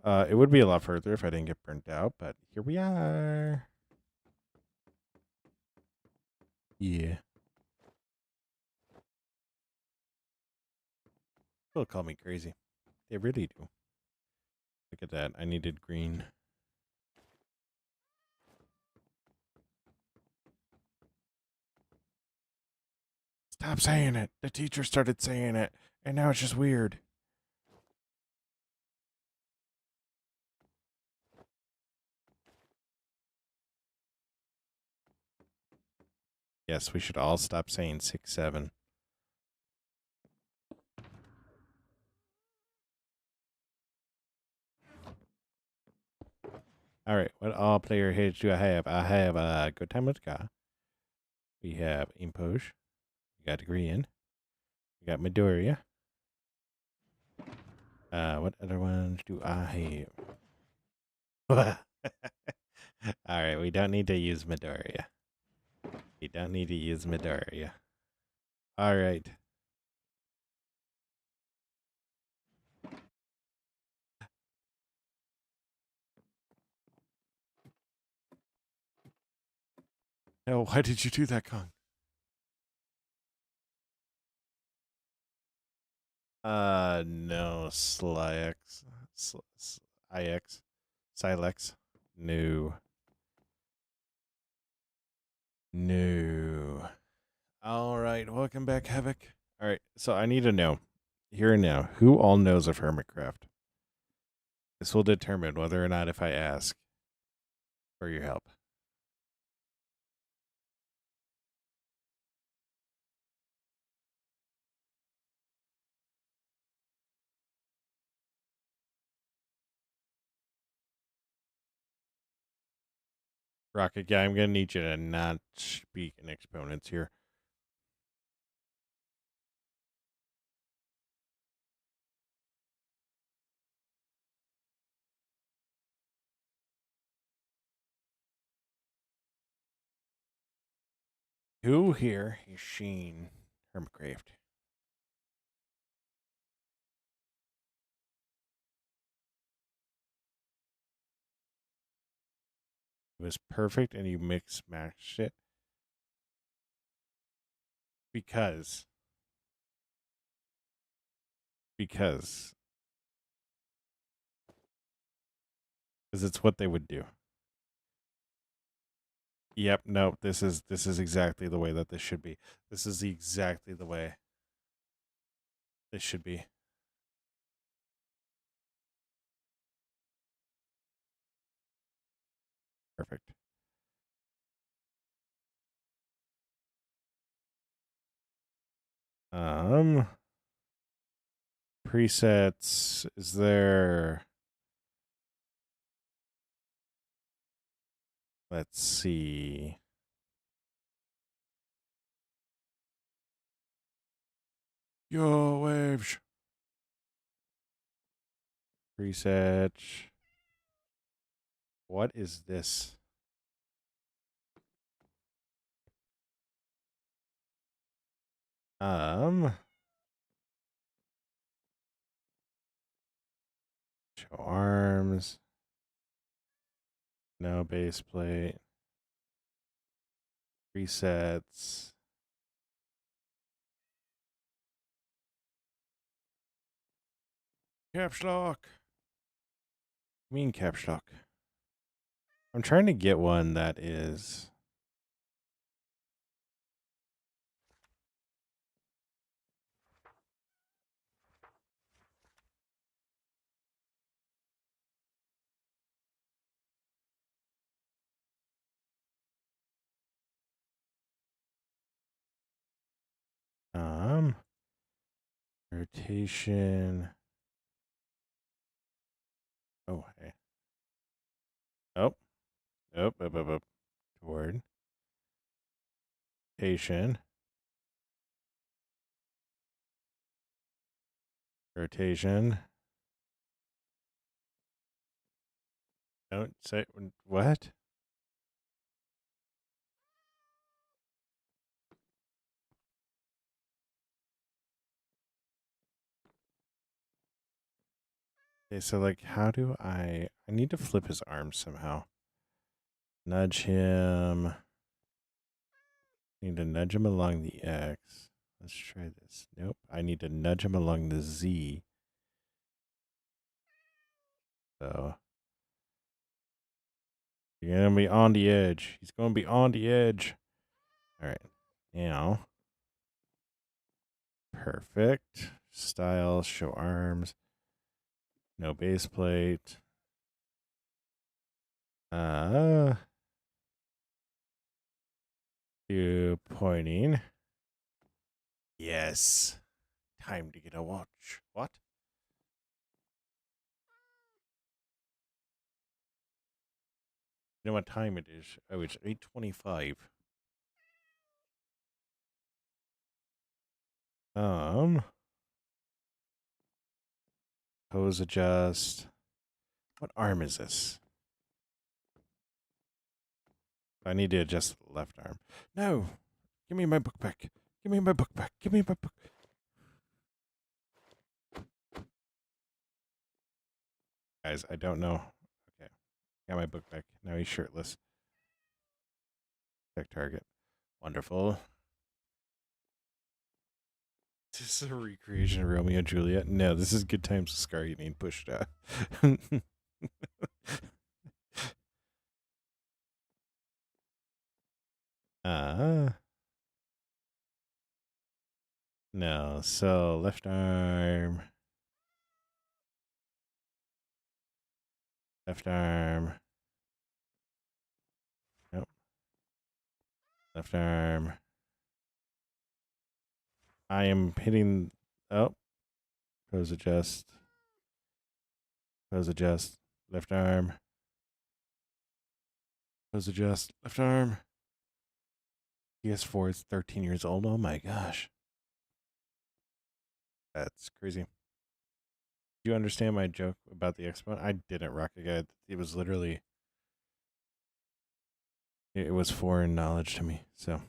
Speaker 1: It would be a lot further if I didn't get burnt out, but here we are. Yeah. They'll call me crazy. They really do. Look at that. I needed green. Stop saying it. The teacher started saying it, and now it's just weird. Yes, we should all stop saying 6, 7. All right, what all player heads do I have? I have Good Time with Ska. We have Imposh. We got Green. We got Midoriya. What other ones do I have? All right, we don't need to use Midoriya. We don't need to use Midoriya. All right. No, why did you do that, Kong? No, Slyx. IX. Silex. No. No. All right, welcome back, Havoc. All right, so I need to know here and now who all knows of Hermitcraft. This will determine whether or not if I ask for your help. Rocket guy, I'm gonna need you to not speak in exponents here. Who here is Sheen Kraft? It was perfect, and you mix matched it because because it's what they would do. Yep. No. This is exactly the way that this should be. This is exactly the way this should be. Perfect. Um. Presets. Is there? Let's see. Yo waves. Preset. What is this? Show arms. No base plate. Presets. Caps lock. Mean caps lock. I'm trying to get one that is. Rotation. Oh, hey. Oh, up. Toward. Rotation. Rotation. Don't say what? Okay, so like, how do I need to flip his arms somehow. Nudge him. Need to nudge him along the X. Let's try this. Nope. I need to nudge him along the Z. So you're gonna be on the edge. He's gonna be on the edge. All right. Now. Perfect. Style, show arms. No base plate. You pointing. Yes. Time to get a watch. What? You know what time it is? Oh, it's 8:25. Pose adjust. What arm is this? I need to adjust the left arm. No. Give me my book back. Give me my book back. Give me my book. Guys, I don't know. Okay. Got my book back. Now he's shirtless. Check target. Wonderful. This is a recreation of Romeo and Juliet. No, this is Good Times with Scar getting pushed out. uh, no. So left arm. Left arm. Nope. Left arm. I am hitting. Oh. Pose adjust. Pose adjust. Left arm. Pose adjust. Left arm. PS4 is 13 years old. Oh my gosh. That's crazy. Do you understand my joke about the Exponent? I didn't rock a guy. It was literally. It was foreign knowledge to me. So.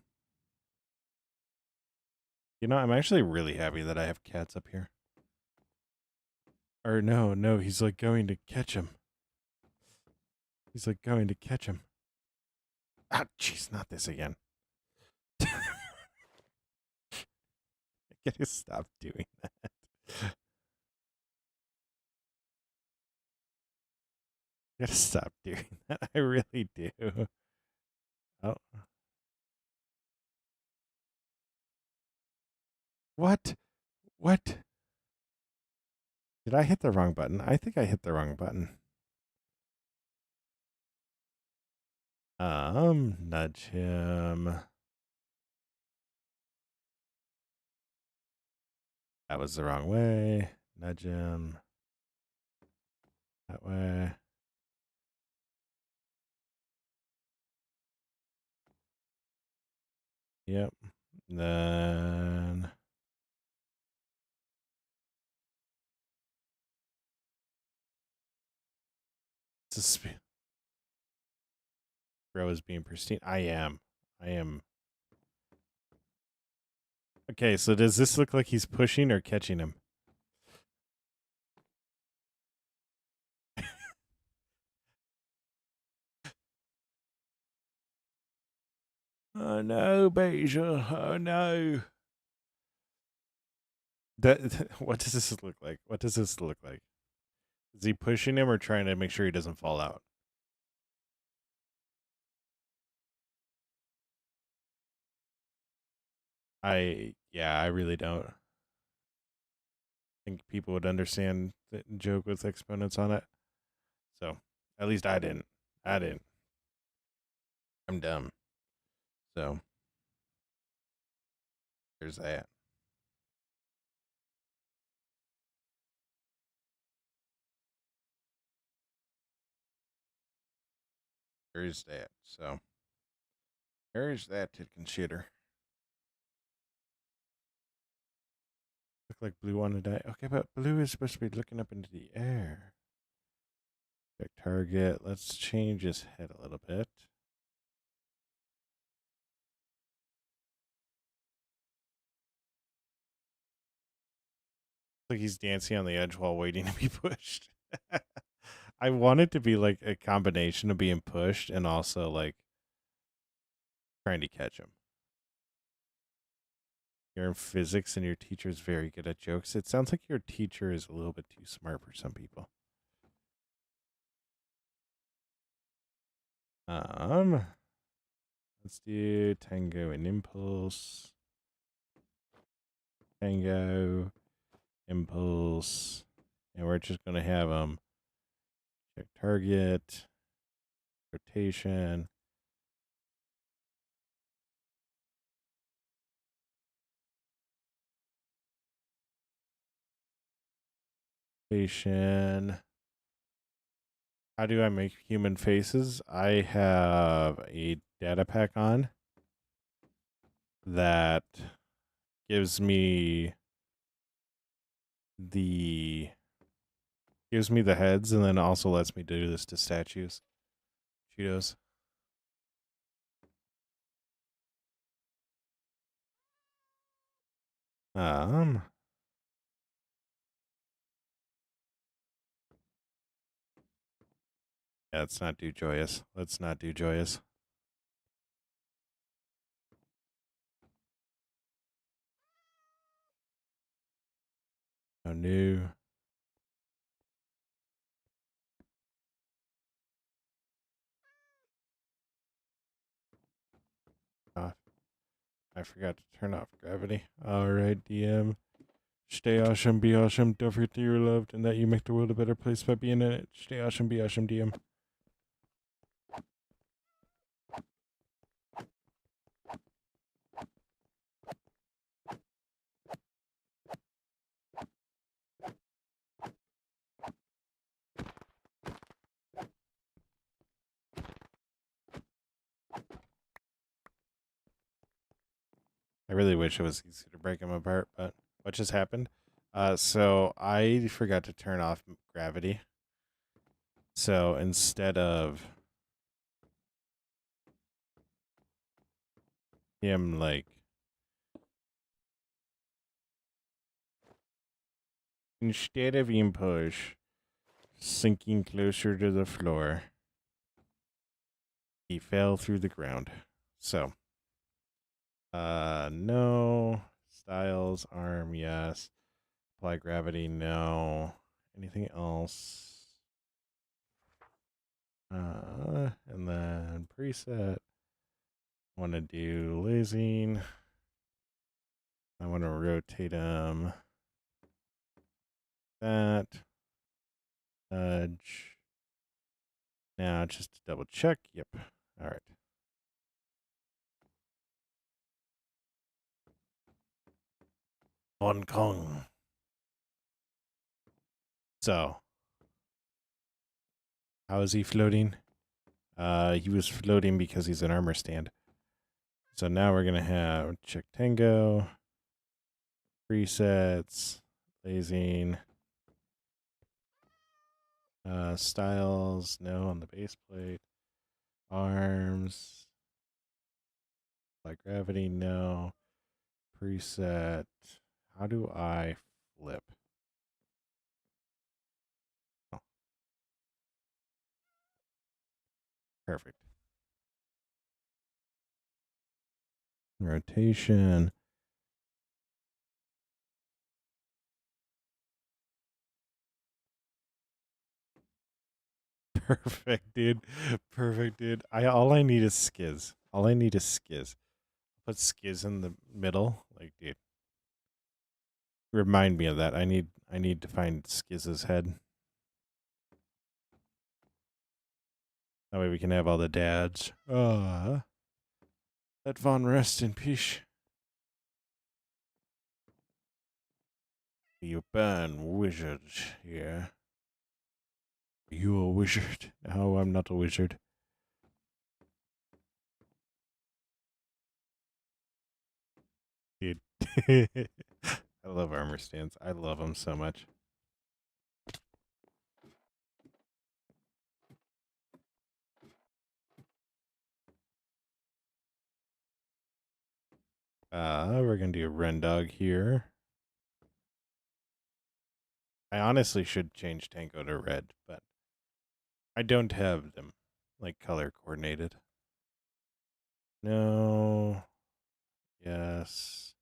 Speaker 1: I'm actually really happy that I have cats up here. Or no, he's like going to catch him. He's like going to catch him. Ah, jeez, not this again. I gotta stop doing that. I gotta stop doing that. I really do. Oh. What? What? Did I hit the wrong button? I think I hit the wrong button. Nudge him. That was the wrong way. Nudge him. That way. Yep. Then. Bro is being pristine. I am. Okay, so does this look like he's pushing or catching him? Oh no, Beja. Oh no. What does this look like? What does this look like? Is he pushing him or trying to make sure he doesn't fall out? I really don't think people would understand the joke with exponents on it. So at least I didn't. I didn't. I'm dumb. So there's that. There's that. So there's that to consider. Look like blue on the die. Okay, but blue is supposed to be looking up into the air. Check target. Let's change his head a little bit. Like he's dancing on the edge while waiting to be pushed. I want it to be like a combination of being pushed and also like trying to catch him. You're in physics and your teacher is very good at jokes. It sounds like your teacher is a little bit too smart for some people. Let's do tango and impulse. Tango, impulse, and we're just gonna have check target, rotation. Rotation. How do I make human faces? I have a data pack on that gives me the heads and then also lets me do this to statues. Cheetos. Um yeah, let's not do joyous. Let's not do joyous. No new. Off. I forgot to turn off gravity. All right, DM. Stay awesome, be awesome. Don't forget that you're loved and that you make the world a better place by being in it. Stay awesome, be awesome, DM. I really wish it was easy to break them apart, but what just happened? So I forgot to turn off gravity. So instead of him like instead of him push sinking closer to the floor, he fell through the ground. So no. Styles, arm, yes. Apply gravity, no. Anything else? And then preset. I want to do lasing. I want to rotate them. That. Nudge. Now, just to double check. Yep. All right. Hong Kong. So, how is he floating? He was floating because he's an armor stand. So now we're gonna have check tango, presets, lasing, styles, no on the base plate, arms, like gravity, no, preset. How do I flip? Oh, perfect. Rotation. Perfect, dude. Perfect, dude. All I need is skiz. All I need is skiz. Put skiz in the middle. Like, dude. Remind me of that. I need to find Skiz's head. That way we can have all the dads. Let Von rest in peace. You burn wizards here. You a wizard? No, I'm not a wizard. Dude. I love armor stands. I love them so much. We're gonna do a Rendog here. I honestly should change Tango to red, but I don't have them like color coordinated. No. Yes.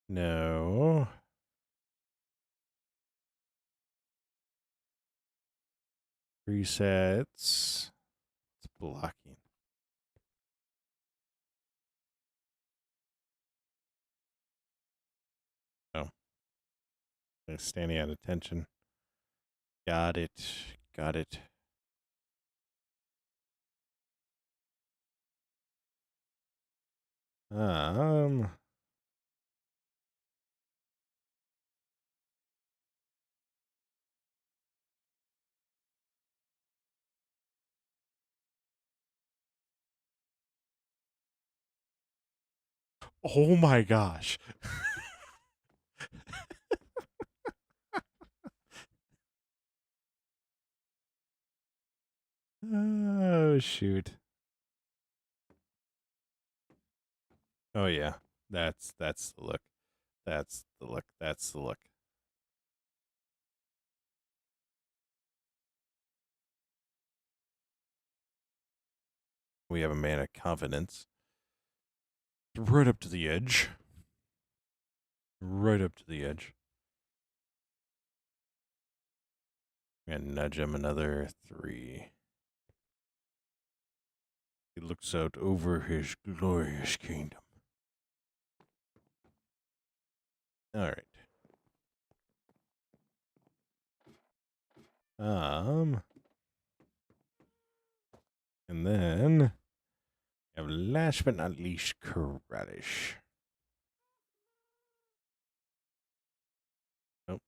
Speaker 1: No. Resets. It's blocking. Oh. They're standing at attention. Got it. Got it. Um. Oh my gosh. Oh shoot. Oh yeah. That's the look. That's the look. That's the look. We have a man of confidence. Right up to the edge. Right up to the edge. And nudge him another 3. He looks out over his glorious kingdom. All right. And then we have last but not least, Radish. Nope.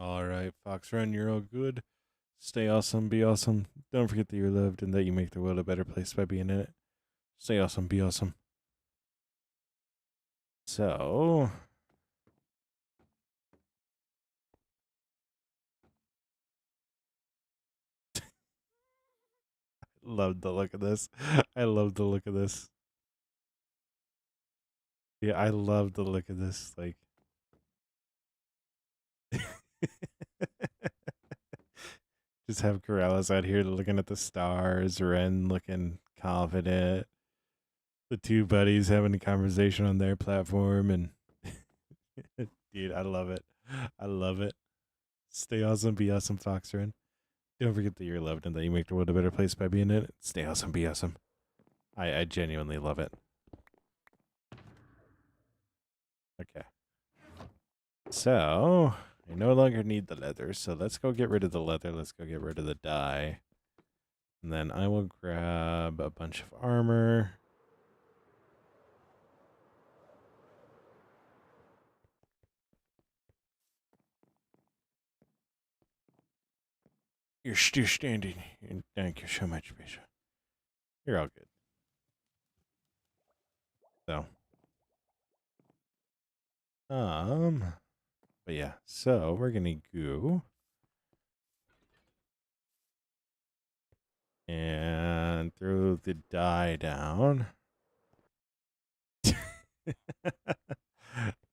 Speaker 1: All right, Fox Run, you're all good. Stay awesome, be awesome. Don't forget that you're loved and that you make the world a better place by being in it. Stay awesome, be awesome. So, love the look of this. I love the look of this. Yeah, I love the look of this. Like, just have Corrales out here looking at the stars, Ren looking confident, the two buddies having a conversation on their platform, and dude, I love it. I love it. Stay awesome, be awesome, Fox Ren. Don't forget that you're loved and that you make the world a better place by being in it. Stay awesome, be awesome. I genuinely love it. Okay. So, I no longer need the leather, so let's go get rid of the leather. Let's go get rid of the dye. And then I will grab a bunch of armor. You're still standing. And thank you so much, Bishop. You're all good. So, but yeah, so we're gonna go and throw the dye down.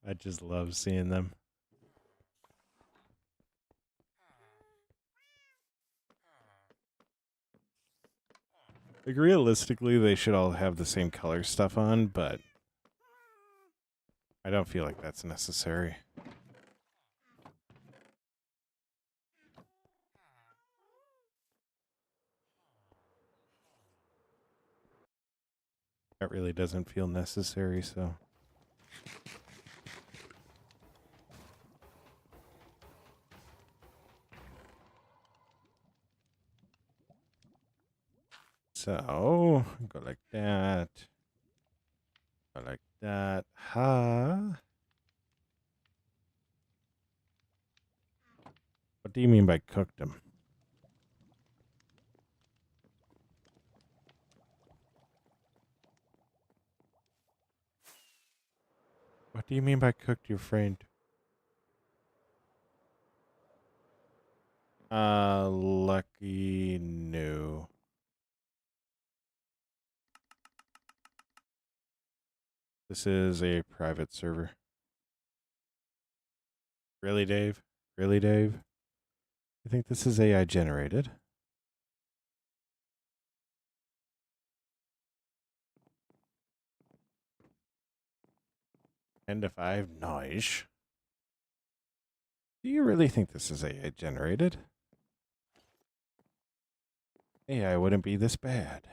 Speaker 1: I just love seeing them. Like, realistically, they should all have the same color stuff on, but I don't feel like that's necessary. That really doesn't feel necessary, so. So, go like that. Go like that. Ha. What do you mean by cooked them? What do you mean by cooked your friend? Lucky no. This is a private server. Really, Dave? Really, Dave? I think this is AI generated. 10 to 5, nice. Do you really think this is AI generated? AI wouldn't be this bad.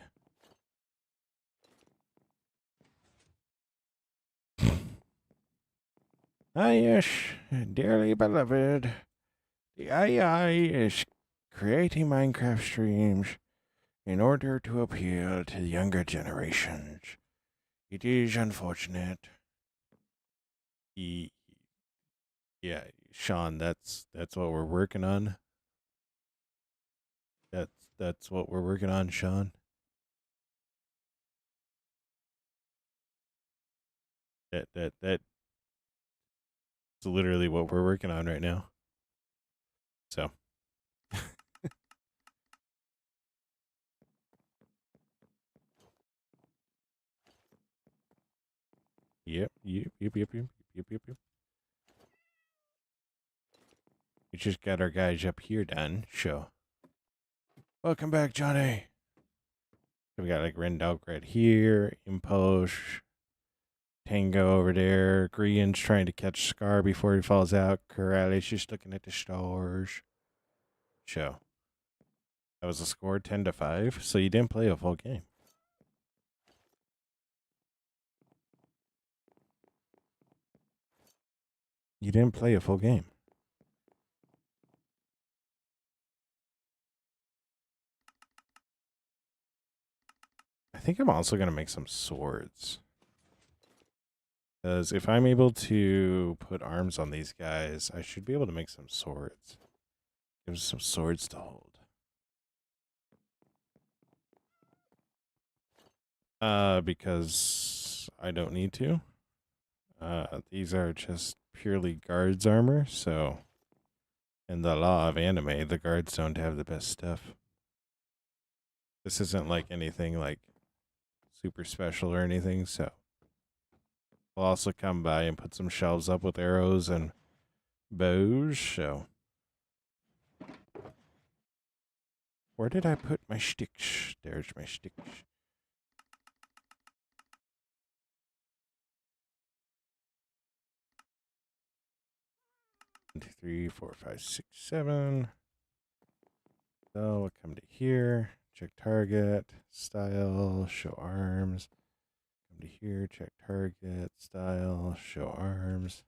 Speaker 1: Ah, yes, dearly beloved. The AI is creating Minecraft streams in order to appeal to the younger generations. It is unfortunate. Yeah, Sean, that's what we're working on. That's what we're working on, Sean. That's literally what we're working on right now. So. Yep. We just got our guys up here done. Sure. Welcome back, Johnny. We got like Rendog right here, Imposh, Tango over there, Grian's trying to catch Scar before he falls out. Corrales just looking at the stars. Show. That was a score 10-5. So you didn't play a full game. You didn't play a full game. I think I'm also going to make some swords. Because if I'm able to put arms on these guys, I should be able to make some swords. Give us some swords to hold. Because I don't need to. These are just purely guards armor, so in the law of anime, the guards don't have the best stuff. This isn't like anything like super special or anything, so I'll also come by and put some shelves up with arrows and bows, so. Where did I put my sticks? There's my sticks. 1, 2, 3, 4, 5, 6, 7. So we'll come to here, check target, style, show arms. Come to here, check target, style, show arms.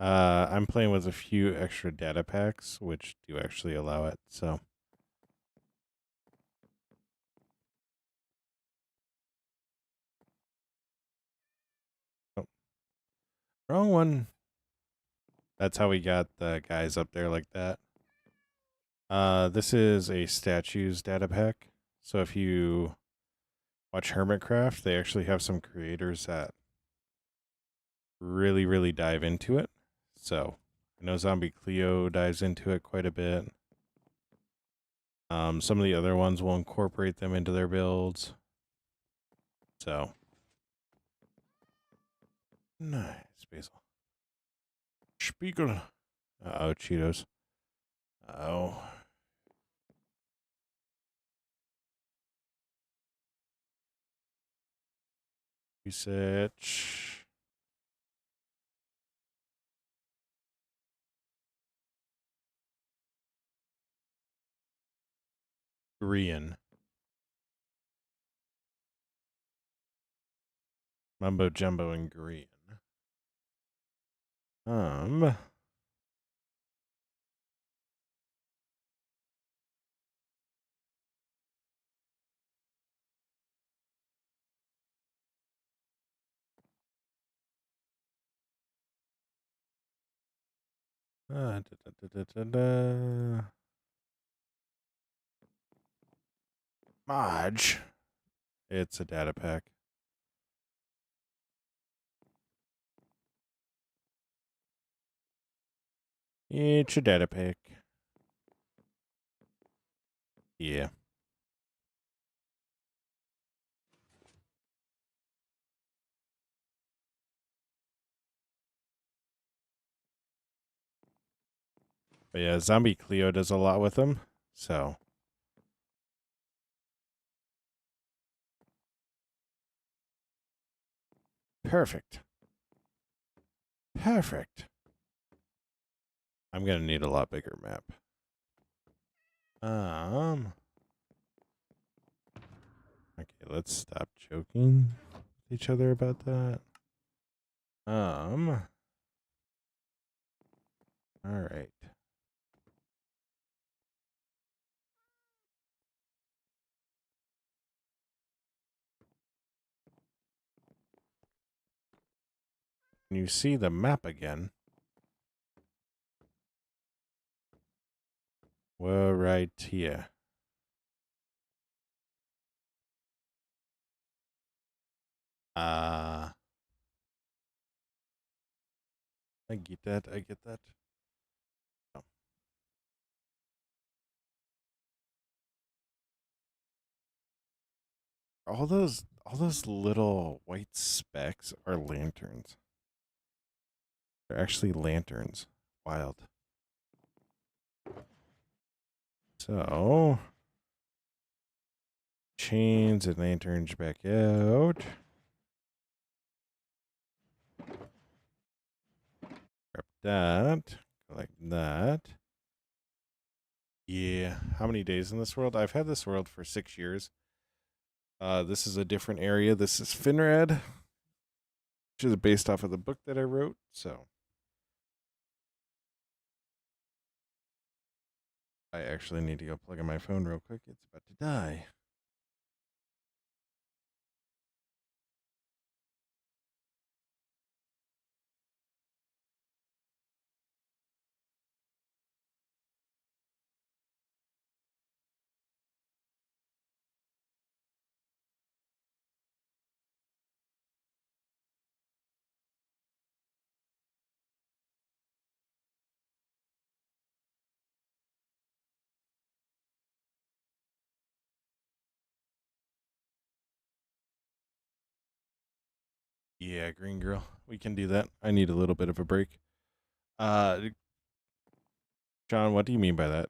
Speaker 1: I'm playing with a few extra data packs, which do actually allow it, so. Oh, wrong one. That's how we got the guys up there like that. This is a statues data pack. So if you watch Kraft, they actually have some creators that really, really dive into it. So I know Zombie Cleo dives into it quite a bit. Some of the other ones will incorporate them into their builds. So nice, Basil. Spiegel. Uh-oh, Cheetos. Oh. Research. Korean. Mumbo Jumbo and Korean. Um. Da, da, da, da, da. Modge. It's a data pack. It's a data pack. Yeah. But yeah, Zombie Cleo does a lot with them. So. Perfect. Perfect. I'm going to need a lot bigger map. Okay, let's stop joking with each other about that. All right. When you see the map again, we're right here. I get that. I get that. Oh. All those little white specks are lanterns. They're actually lanterns. Wild. So chains and lanterns back out. Grab that. Like that. Yeah. How many days in this world? I've had this world for 6 years. This is a different area. This is Finrad, which is based off of the book that I wrote. So I actually need to go plug in my phone real quick. It's about to die. Yeah, green girl. We can do that. I need a little bit of a break. Uh, John, what do you mean by that?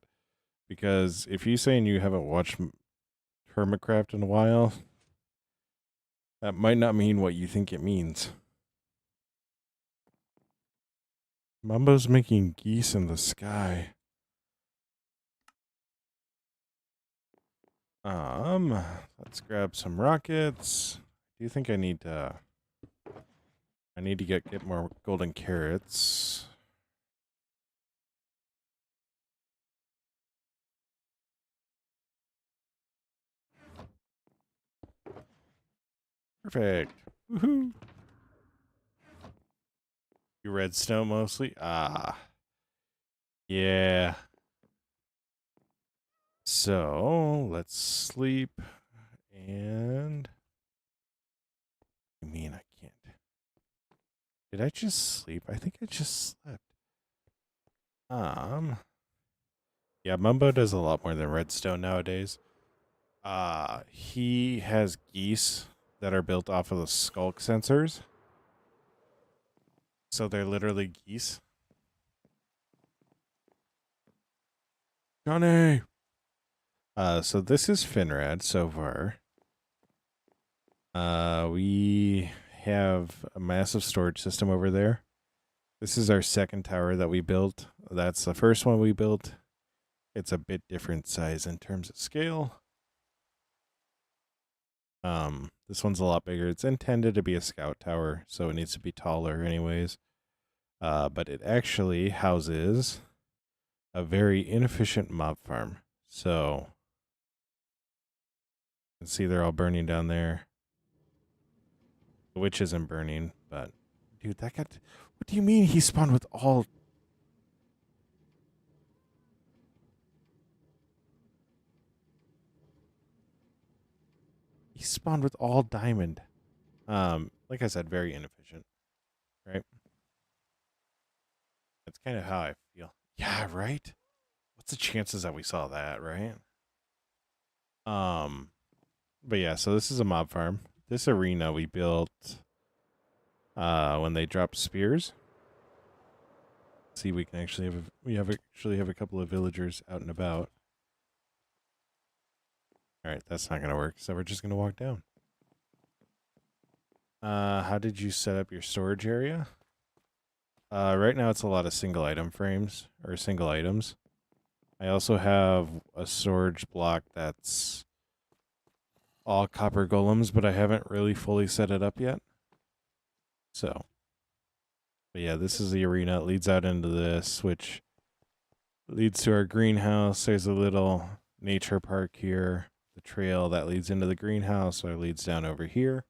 Speaker 1: Because if you're saying you haven't watched Hermitcraft in a while, that might not mean what you think it means. Mumbo's making geese in the sky. Let's grab some rockets. Do you think I need to? I need to get more golden carrots. Perfect. Woohoo! You redstone mostly? Ah. Yeah. So let's sleep. And I mean, I can't. Did I just sleep? I think I just slept. Yeah, Mumbo does a lot more than redstone nowadays. He has geese that are built off of the skulk sensors. So they're literally geese. Johnny! So this is Finrad so far. We have a massive storage system over there. This is our second tower that we built. That's the first one we built. It's a bit different size in terms of scale. This one's a lot bigger. It's intended to be a scout tower, so it needs to be taller anyways. But it actually houses a very inefficient mob farm. So you can see they're all burning down there. The witch isn't burning, but dude, that got. What do you mean he spawned with all? He spawned with all diamond. Like I said, very inefficient, right? That's kind of how I feel. Yeah, right. What's the chances that we saw that, right? Um, but yeah, so this is a mob farm. This arena we built when they dropped spears. See, we can actually have a couple of villagers out and about. All right, that's not gonna work. So we're just gonna walk down. How did you set up your storage area? Right now it's a lot of single item frames or single items. I also have a storage block that's all copper golems, but I haven't really fully set it up yet. So, but yeah, this is the arena. It leads out into this, which leads to our greenhouse. There's a little nature park here. The trail that leads into the greenhouse or leads down over here.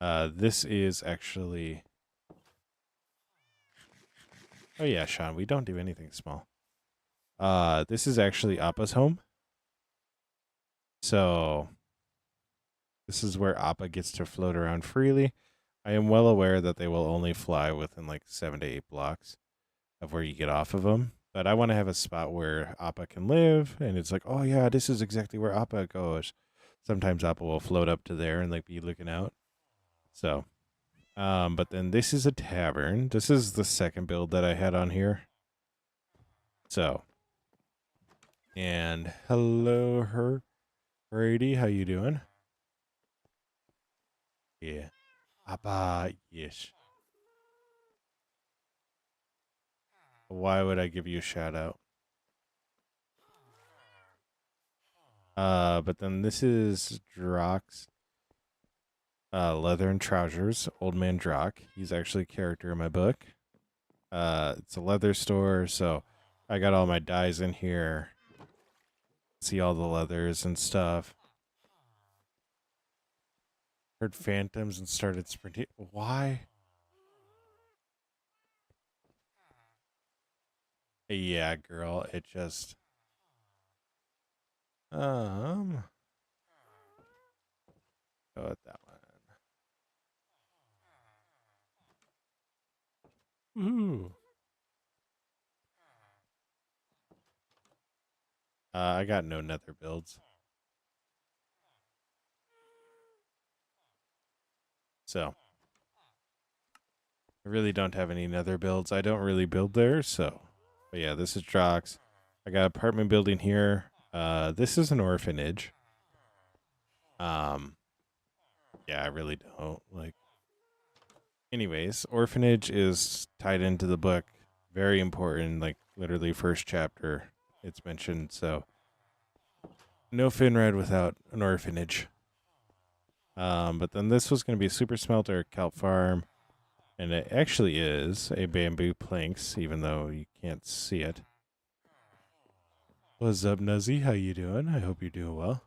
Speaker 1: This is actually. Oh yeah, Sean, we don't do anything small. This is actually Appa's home. So this is where Appa gets to float around freely. I am well aware that they will only fly within like 7 to 8 blocks of where you get off of them. But I want to have a spot where Appa can live, and it's like, oh yeah, this is exactly where Appa goes. Sometimes Appa will float up to there and like be looking out. So, but then this is a tavern. This is the second build that I had on here. So, and hello her. Brady, how you doing? Yeah. Abba, yes. Why would I give you a shout out? But then this is Drock's leather and trousers, Old Man Drock. He's actually a character in my book. It's a leather store, so I got all my dyes in here. See all the leathers and stuff. Heard phantoms and started sprinting. Why? Yeah, girl. It just go with that one. Ooh. I got no nether builds. So I really don't have any nether builds. I don't really build there, so but yeah, this is Drox. I got apartment building here. This is an orphanage. Um yeah, I really don't like anyways, orphanage is tied into the book. Very important, like literally first chapter it's mentioned, so no Finrad without an orphanage. But then this was gonna be a super smelter, kelp farm. And it actually is a bamboo planks, even though you can't see it. What's up, Nuzzy? How you doing? I hope you're doing well.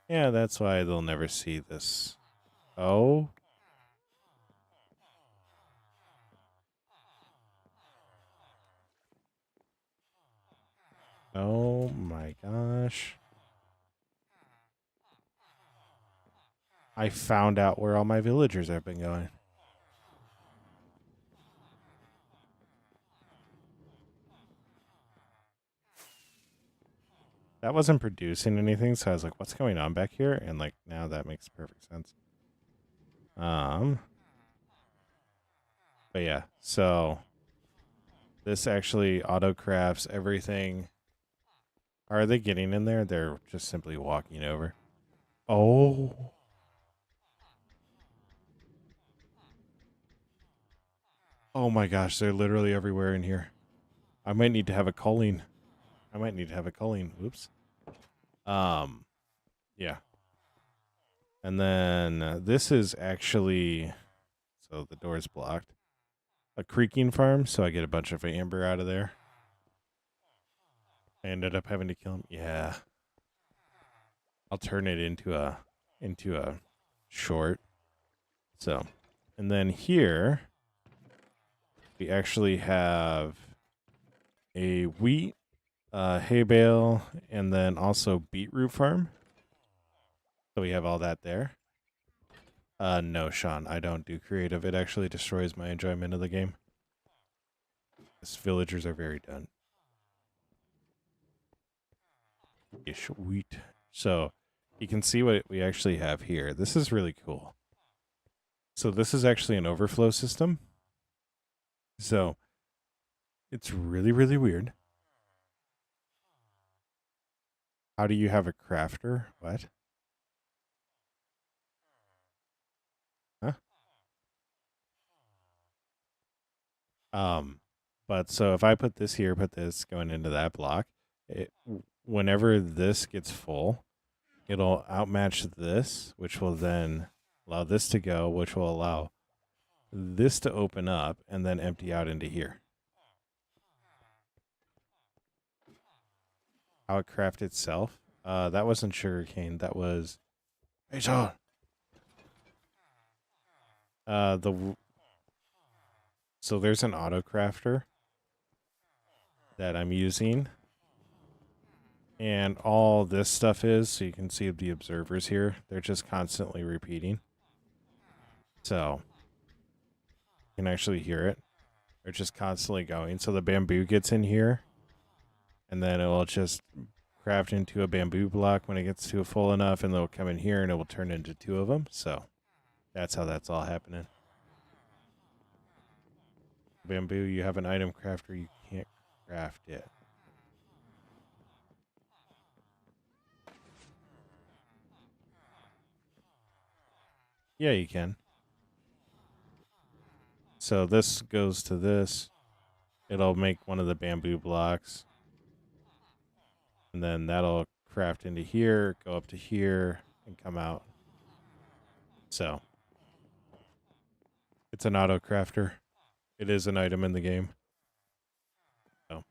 Speaker 1: Yeah, that's why they'll never see this. Oh. Oh my gosh. I found out where all my villagers have been going. That wasn't producing anything, so I was like, what's going on back here? And like now that makes perfect sense. But yeah, so this actually auto crafts everything. Are they getting in there? They're just simply walking over. Oh. Oh my gosh, they're literally everywhere in here. I might need to have a culling. I might need to have a culling. Oops. Yeah. And then this is actually so the door's blocked. A creaking farm, so I get a bunch of amber out of there. I ended up having to kill him. Yeah. I'll turn it into a short. So, and then here we actually have a wheat, hay bale, and then also beetroot farm. So we have all that there. No, Sean, I don't do creative. It actually destroys my enjoyment of the game. These villagers are very done. Sweet. So you can see what we actually have here. This is really cool. So this is actually an overflow system. So it's really, really weird. How do you have a crafter? What? Huh? Um, but so if I put this here, put this going into that block, whenever this gets full, it'll outmatch this, which will then allow this to go, which will allow this to open up and then empty out into here. How it craft itself? That wasn't sugarcane. That was. Hey, Sean. The so there's an auto crafter that I'm using, and all this stuff is so you can see the observers here. They're just constantly repeating, so you can actually hear it. They're just constantly going. So the bamboo gets in here, and then it will just craft into a bamboo block when it gets to full enough, and they'll come in here and it will turn into two of them. So that's how that's all happening. Bamboo, you have an item crafter, you can't craft it. Yeah, you can. So this goes to this. It'll make one of the bamboo blocks. And then that'll craft into here, go up to here, and come out. So it's an auto crafter. It is an item in the game. So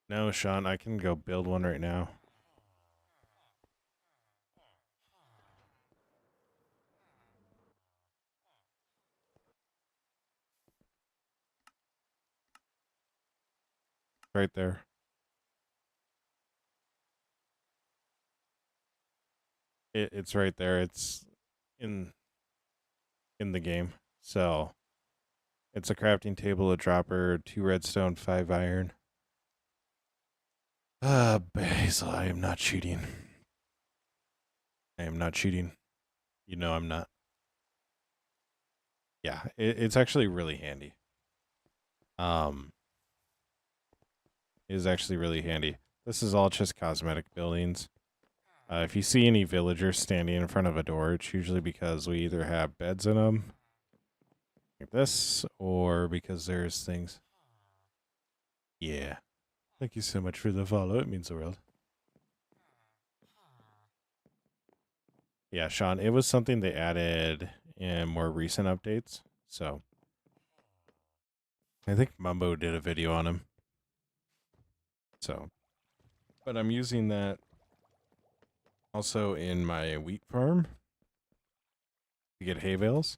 Speaker 1: no, Sean, I can go build one right now. Right there. It's right there. It's in the game. So it's a crafting table, a dropper, 2 redstone, 5 iron. Basil, I am not cheating. I am not cheating. You know I'm not. Yeah, it's actually really handy. It is actually really handy. This is all just cosmetic buildings. If you see any villagers standing in front of a door, it's usually because we either have beds in them, like this, or because there's things. Yeah. Thank you so much for the follow. It means the world. Yeah, Sean, it was something they added in more recent updates. So I think Mumbo did a video on him. So, but I'm using that also in my wheat farm to get hay bales.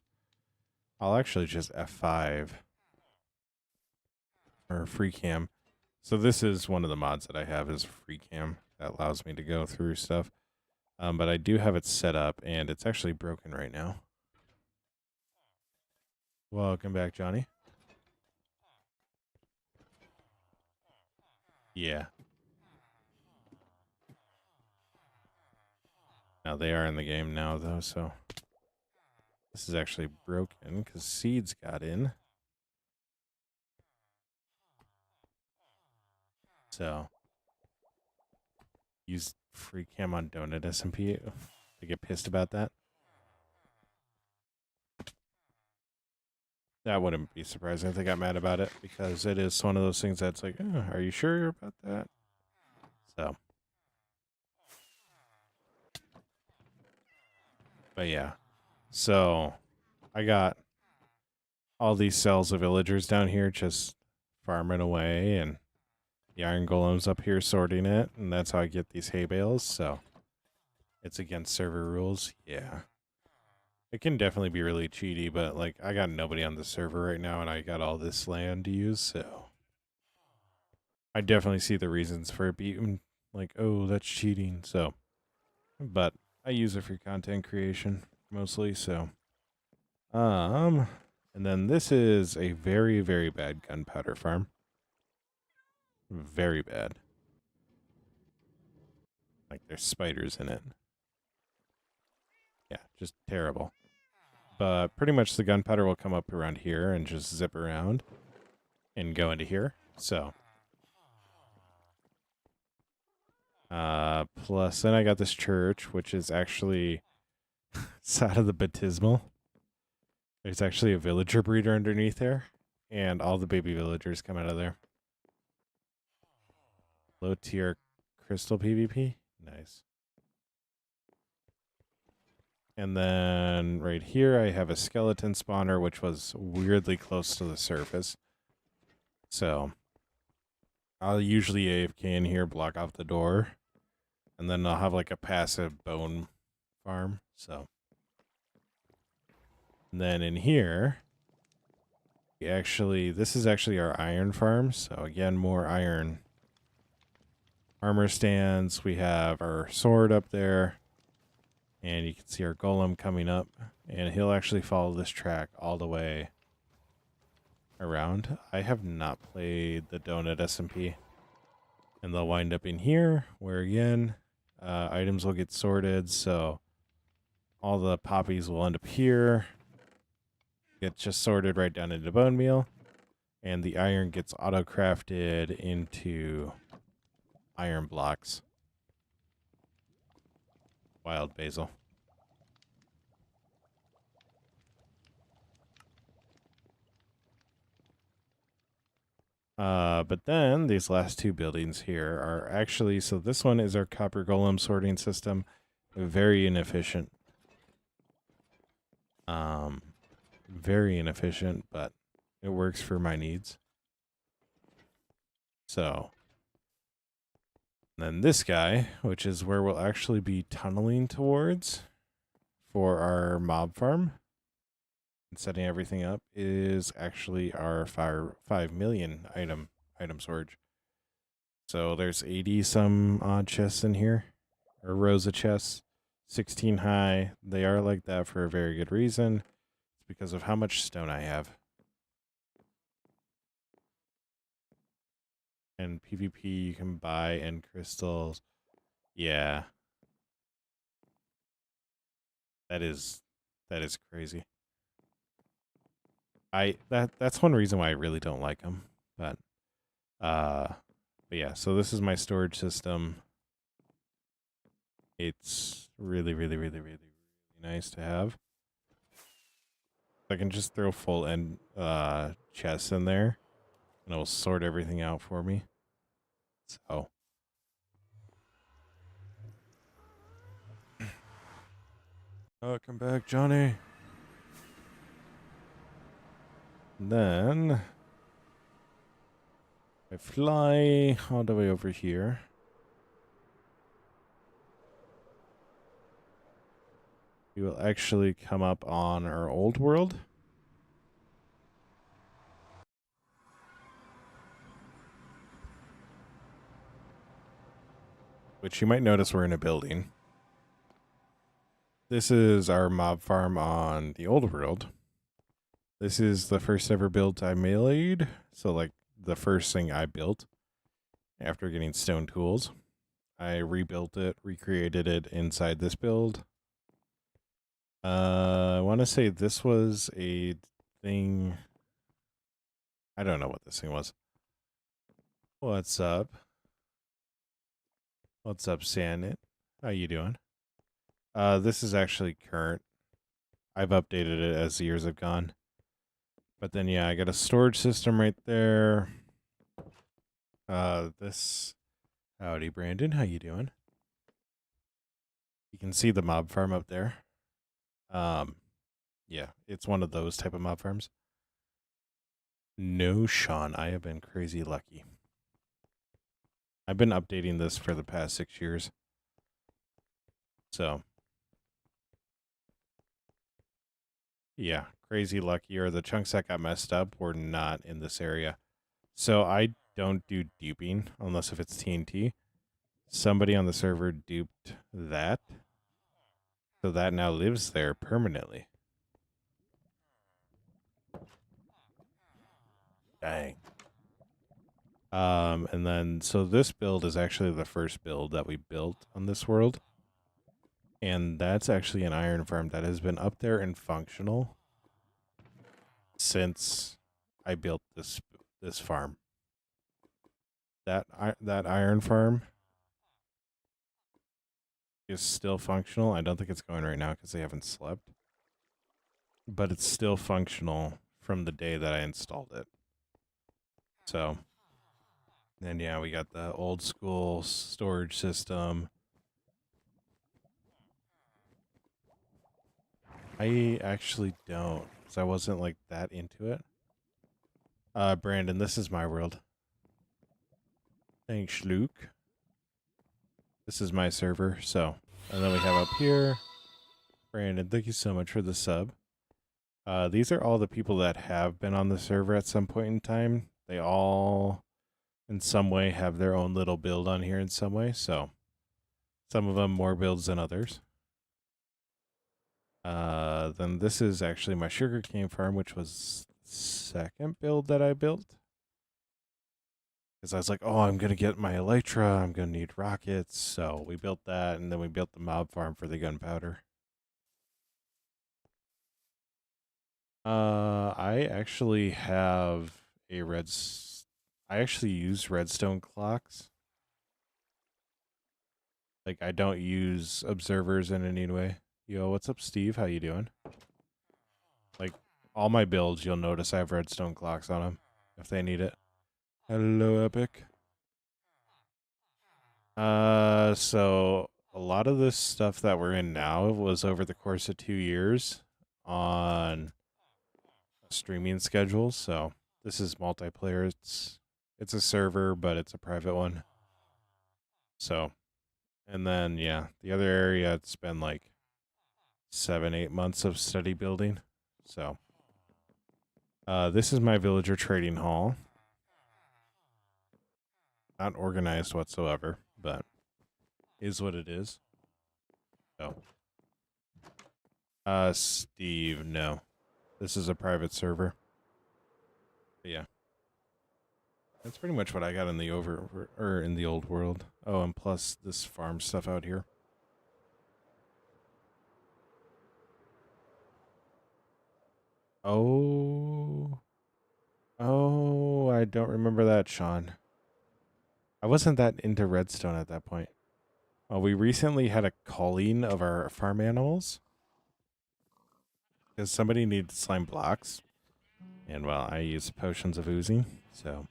Speaker 1: I'll actually just F5 or free cam. So this is one of the mods that I have is free cam that allows me to go through stuff. But I do have it set up and it's actually broken right now. Welcome back, Johnny. Yeah. Now they are in the game now though, so this is actually broken because seeds got in. So use free cam on Donut SMP. They get pissed about that. That wouldn't be surprising if they got mad about it because it is one of those things that's like, oh, are you sure about that? So, but yeah. So I got all these cells of villagers down here just farming away and the iron golem's up here sorting it. And that's how I get these hay bales. So it's against server rules. Yeah. It can definitely be really cheaty, but like I got nobody on the server right now and I got all this land to use, so I definitely see the reasons for it being like, oh, that's cheating. So, but I use it for content creation mostly, so and then this is a very, very bad gunpowder farm. Very bad. Like there's spiders in it. Yeah, just terrible. But pretty much the gunpowder will come up around here and just zip around and go into here. So plus then I got this church, which is actually side of the baptismal. There's actually a villager breeder underneath there, and all the baby villagers come out of there. Low tier crystal PvP. Nice. And then right here I have a skeleton spawner, which was weirdly close to the surface. So I'll usually AFK in here, block off the door, and then I'll have like a passive bone farm. So and then in here, this is actually our iron farm. So again, more iron armor stands. We have our sword up there. And you can see our golem coming up. And he'll actually follow this track all the way around. I have not played the Donut SMP. And they'll wind up in here, where again, items will get sorted. So all the poppies will end up here. Get just sorted right down into bone meal. And the iron gets auto-crafted into iron blocks. Wild basil. But then these last two buildings here are actually, so this one is our copper golem sorting system. Very inefficient. Very inefficient, but it works for my needs. So then this guy, which is where we'll actually be tunneling towards for our mob farm and setting everything up, is actually our 5 million item storage. So there's 80 some odd chests in here, or rows of chests, 16 high. They are like that for a very good reason. It's because of how much stone I have. And PvP you can buy, and crystals. Yeah. That is crazy. That's one reason why I really don't like them. But yeah, so this is my storage system. It's really, really, really, really, really nice to have. I can just throw full end chests in there, and it'll sort everything out for me. So come back, Johnny. And then I fly all the way over here. We will actually come up on our old world. Which you might notice we're in a building. This is our mob farm on the old world. This is the first ever build I made. So like the first thing I built after getting stone tools. I rebuilt it, recreated it inside this build. I want to say this was a thing. I don't know what this thing was. What's up? What's up, Sandit? How you doing? This is actually current. I've updated it as the years have gone. But then, yeah, I got a storage system right there. This... Howdy, Brandon. How you doing? You can see the mob farm up there. Yeah, it's one of those type of mob farms. No, Sean, I have been crazy lucky. I've been updating this for the past 6 years. So, yeah, crazy lucky. Or the chunks that got messed up were not in this area. So I don't do duping unless if it's TNT. Somebody on the server duped that. So that now lives there permanently. Dang. And then, so this build is actually the first build that we built on this world. And that's actually an iron farm that has been up there and functional since I built this farm. That iron farm is still functional. I don't think it's going right now because they haven't slept. But it's still functional from the day that I installed it. So, and yeah, we got the old school storage system. I actually don't, because I wasn't like that into it. Brandon, this is my world. Thanks, Luke. This is my server, so. And then we have up here, Brandon, thank you so much for the sub. These are all the people that have been on the server at some point in time. They all, in some way, have their own little build on here in some way, so. Some of them more builds than others. Then this is actually my sugarcane farm, which was the second build that I built. Because I was like, oh, I'm going to get my elytra. I'm going to need rockets. So we built that, and then we built the mob farm for the gunpowder. I actually have a I actually use redstone clocks Like, I don't use observers in any way. Yo, what's up, Steve? How you doing? Like, all my builds, you'll notice I have redstone clocks on them if they need it. Hello, Epic. So a lot of this stuff that we're in now was over the course of 2 years on a streaming schedule. So this is multiplayer. It's a server, but it's a private one. So, and then yeah, the other area it's been like 7-8 months of steady building. So, this is my villager trading hall. Not organized whatsoever, but is what it is. So, Steve, no. This is a private server. But yeah. That's pretty much what I got in the in the old world. Oh, and plus this farm stuff out here. Oh. Oh, I don't remember that, Sean. I wasn't that into redstone at that point. We recently had a culling of our farm animals because somebody needed slime blocks. And well, I use potions of oozing, so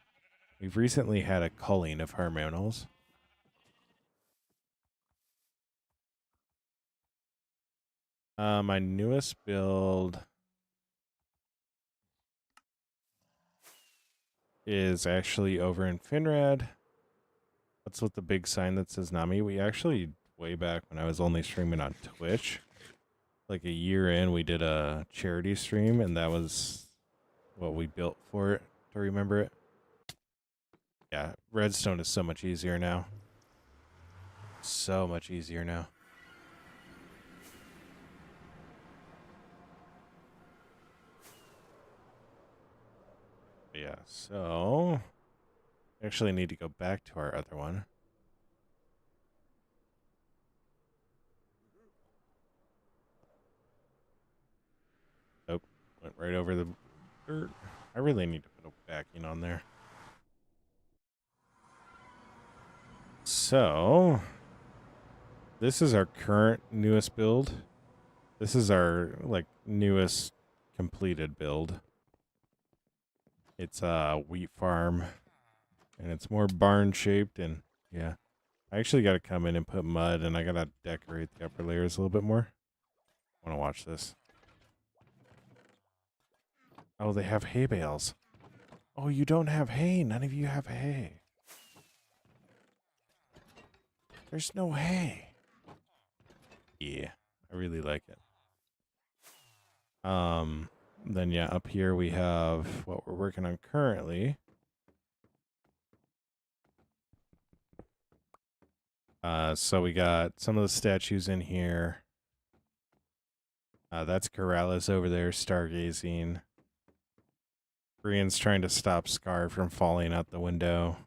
Speaker 1: we've recently had a culling of farm animals. My newest build is actually over in Finrad. What's with the big sign that says Nami? We actually, way back when I was only streaming on Twitch, like a year in, we did a charity stream, and that was what we built for it, to remember it. Yeah, redstone is so much easier now. So much easier now. Yeah, so actually need to go back to our other one. Nope, went right over the dirt. I really need to put a backing on there. So this is our current newest build. This is our like newest completed build. It's a wheat farm and it's more barn shaped, and yeah. I actually got to come in and put mud, and I got to decorate the upper layers a little bit more. I want to watch this. Oh, they have hay bales. Oh, you don't have hay. None of you have hay. There's no hay. Yeah, I really like it. Then yeah, up here we have what we're working on currently. So we got some of the statues in here. That's Corrales over there stargazing. Brian's trying to stop Scar from falling out the window.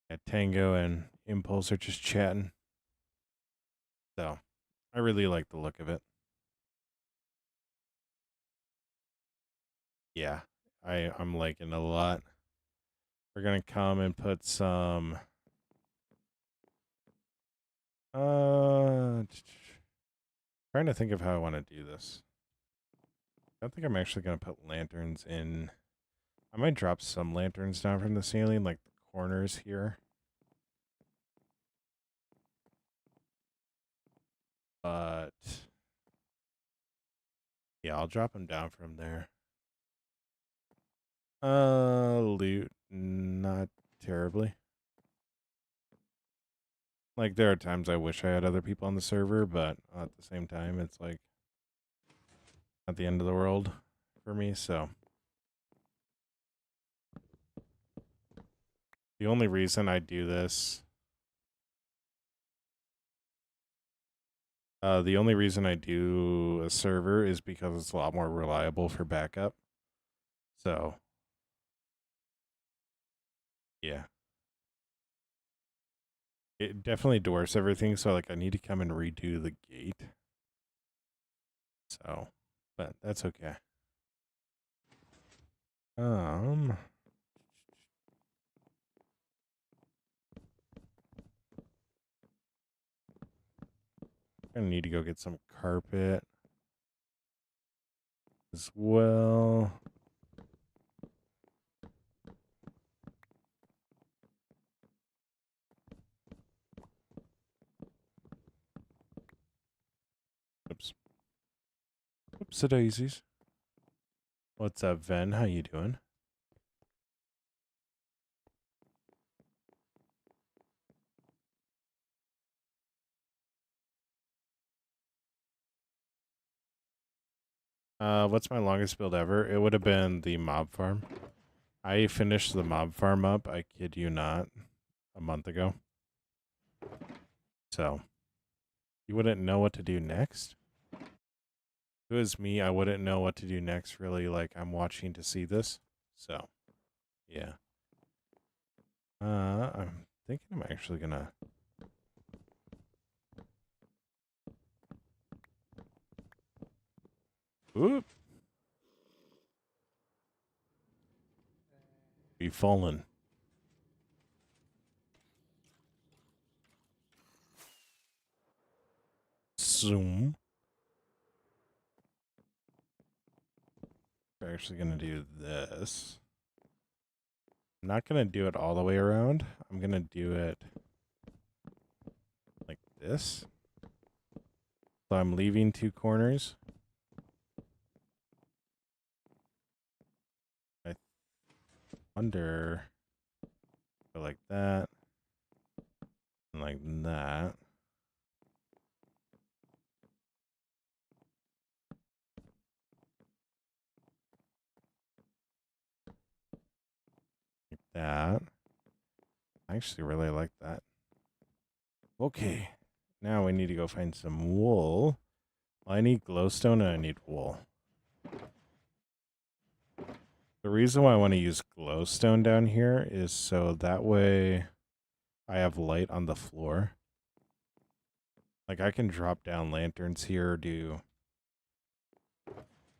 Speaker 1: Yeah, Tango and Impulse are just chatting. So, I really like the look of it. Yeah, I'm liking it a lot. We're gonna come and put some. Trying to think of how I want to do this. I think I'm actually gonna put lanterns in. I might drop some lanterns down from the ceiling, like the corners here. But yeah, I'll drop them down from there. Loot, not terribly. Like, there are times I wish I had other people on the server, but at the same time, it's like not the end of the world for me, so. The only reason I do this, the only reason I do a server is because it's a lot more reliable for backup. So, yeah. It definitely dwarfs everything, so like I need to come and redo the gate. So, but that's okay. Um, Gonna need to go get some carpet as well. Oops. Oopsie daisies. What's up, Ven? How you doing? What's my longest build ever? It would have been the mob farm. I finished the mob farm up, I kid you not, a month ago. So, you wouldn't know what to do next? If it was me, I wouldn't know what to do next, really. Like, I'm watching to see this. So, yeah. I'm thinking I'm actually gonna... Oop! Be fallen. Zoom. We're actually gonna do this. I'm not gonna do it all the way around. I'm gonna do it like this. So I'm leaving 2 corners. I wonder, go like that, and like that. Like that. I actually really like that. Okay, now we need to go find some wool. Well, I need glowstone and I need wool. The reason why I want to use glowstone down here is so that way I have light on the floor. Like I can drop down lanterns here, do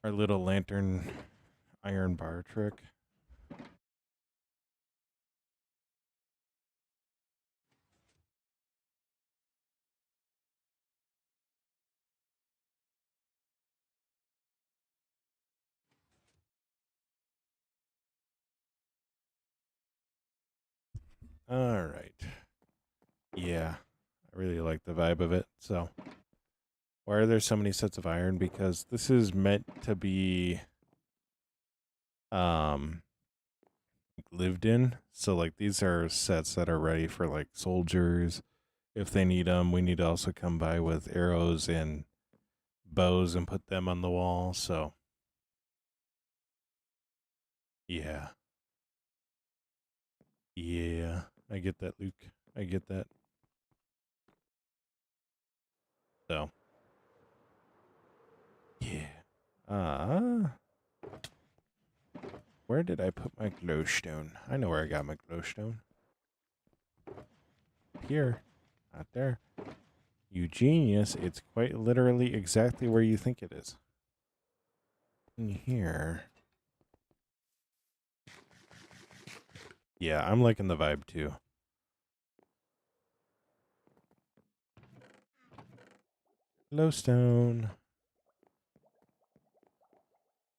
Speaker 1: our little lantern iron bar trick. All right. Yeah, I really like the vibe of it. So, why are there so many sets of iron? Because this is meant to be lived in. So like these are sets that are ready for like soldiers if they need them. We need to also come by with arrows and bows and put them on the wall. So yeah. Yeah. I get that, Luke. I get that. So yeah. Where did I put my glowstone? I know where I got my glowstone. Here. Not there. You genius. It's quite literally exactly where you think it is. In here. Yeah, I'm liking the vibe too. Glowstone.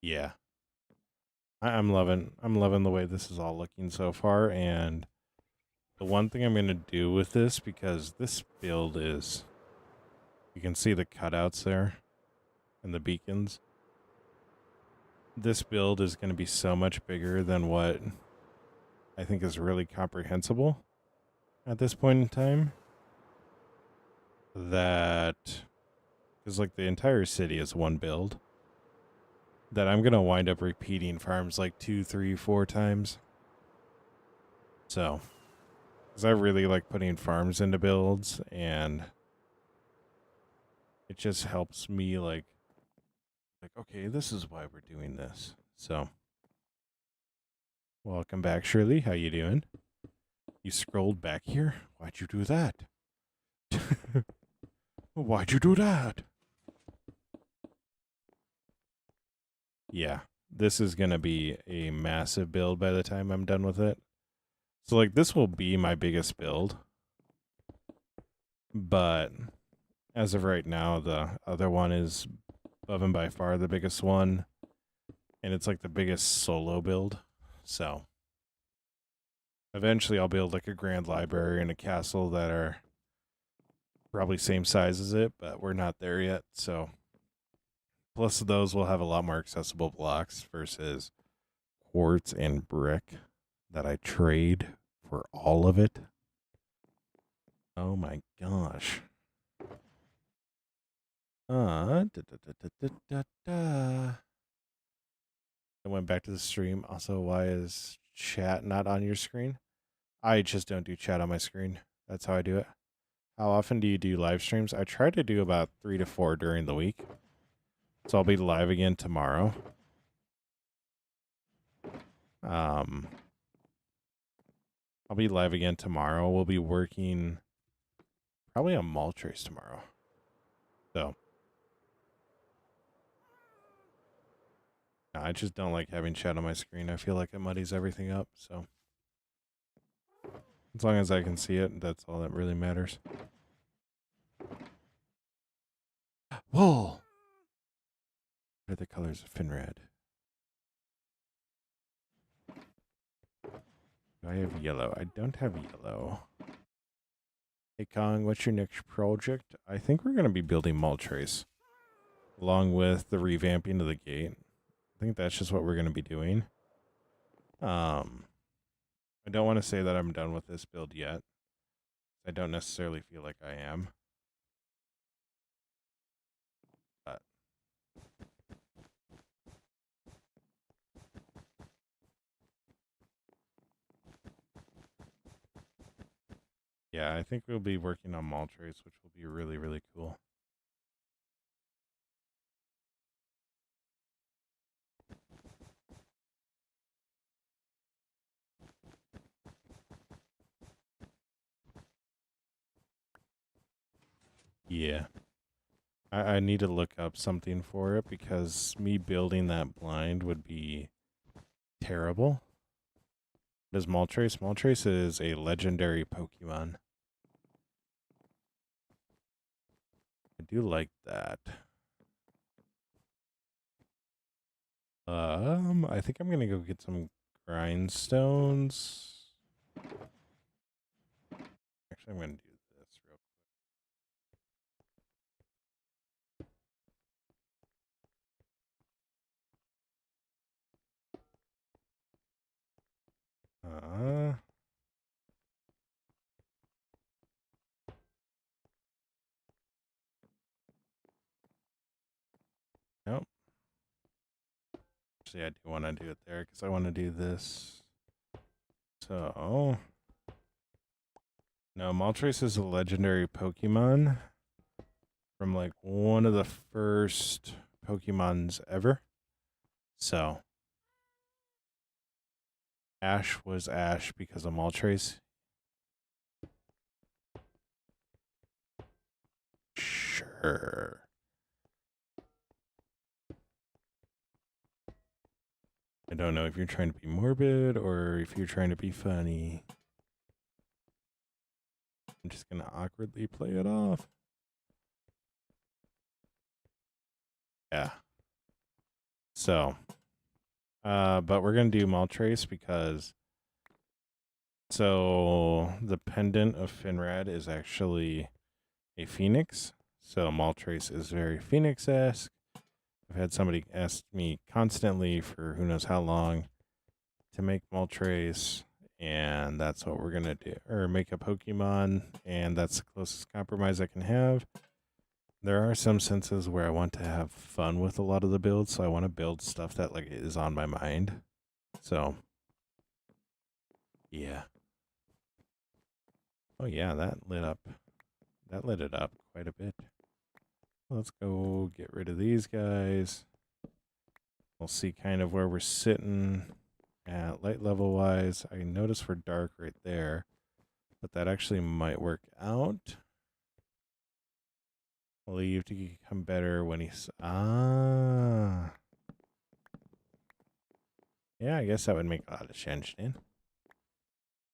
Speaker 1: Yeah. I'm loving the way this is all looking so far, and the one thing I'm gonna do with this, because this build is, you can see the cutouts there and the beacons. This build is gonna be so much bigger than what I think is really comprehensible at this point in time. That, because like the entire city is one build, that I'm gonna wind up repeating farms like 2, 3, 4 times. So, because I really like putting farms into builds, and it just helps me like okay, this is why we're doing this. So, welcome back, Shirley. How you doing? You scrolled back here? Why'd you do that? Why'd you do that? Yeah, this is gonna be a massive build by the time I'm done with it. So like this will be my biggest build, but As of right now, the other one is above and by far the biggest one, and it's like the biggest solo build. So eventually I'll build like a grand library and a castle that are probably same size as it, but we're not there yet. So plus of those will have a lot more accessible blocks versus quartz and brick that I trade for all of it. Oh my gosh. I went back to the stream. Also, why is chat not on your screen? I just don't do chat on my screen. That's how I do it. How often do you do live streams? I try to do about 3 to 4 during the week. So I'll be live again tomorrow. I'll be live again tomorrow. We'll be working probably on mall trace tomorrow. So I just don't like having chat on my screen. I feel like it muddies everything up. So as long as I can see it, that's all that really matters. Whoa! What are the colors of Finrad? Do I have yellow? I don't have yellow. Hey Kong, what's your next project? I think we're going to be building mall trace along with the revamping of the gate. I think that's just what we're going to be doing. I don't want to say that I'm done with this build yet. I don't necessarily feel like I am. But yeah, I think we'll be working on mall trace, which will be really, really cool. Yeah. I need to look up something for it because me building that blind would be terrible. What is Moltres? Moltres is a legendary Pokemon. I do like that. I think I'm gonna go get some grindstones. Actually, I'm gonna do this real quick. Nope. Actually, I do want to do it there because I want to do this. So, no, Moltres is a legendary Pokemon from like one of the first Pokemons ever. So, Ash was Ash because of Moltres. Sure. I don't know if you're trying to be morbid or if you're trying to be funny. I'm just going to awkwardly play it off. Yeah. So, but we're going to do Moltres because so the pendant of Finrad is actually a phoenix. So Moltres is very phoenix-esque. I've had somebody ask me constantly for who knows how long to make Moltres, and that's what we're going to do. Or make a Pokemon, and that's the closest compromise I can have. There are some senses where I want to have fun with a lot of the builds, so I want to build stuff that like is on my mind. So, yeah. Oh yeah, that lit up. That lit it up quite a bit. Let's go get rid of these guys. We'll see kind of where we're sitting at light level wise. I notice we're dark right there, but that actually might work out. I'll leave to become better when he's yeah, I guess that would make a lot of change then.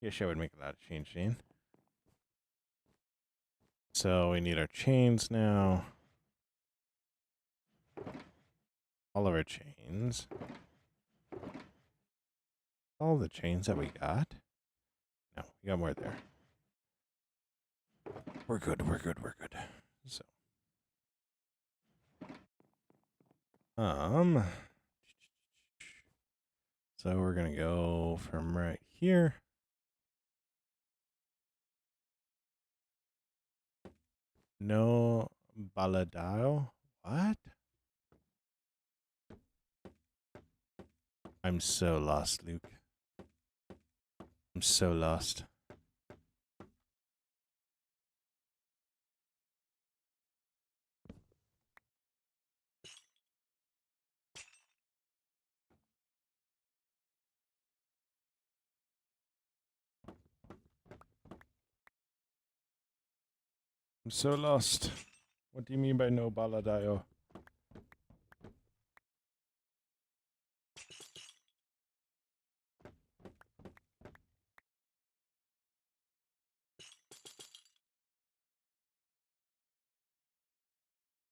Speaker 1: Yes, that would make a lot of change then. So we need our chains now. All of our chains. All the chains that we got. No, we got more there. We're good. So, so we're gonna go from right here. No baladao. What? I'm so lost, Luke. I'm so lost. I'm so lost. What do you mean by no baladayo?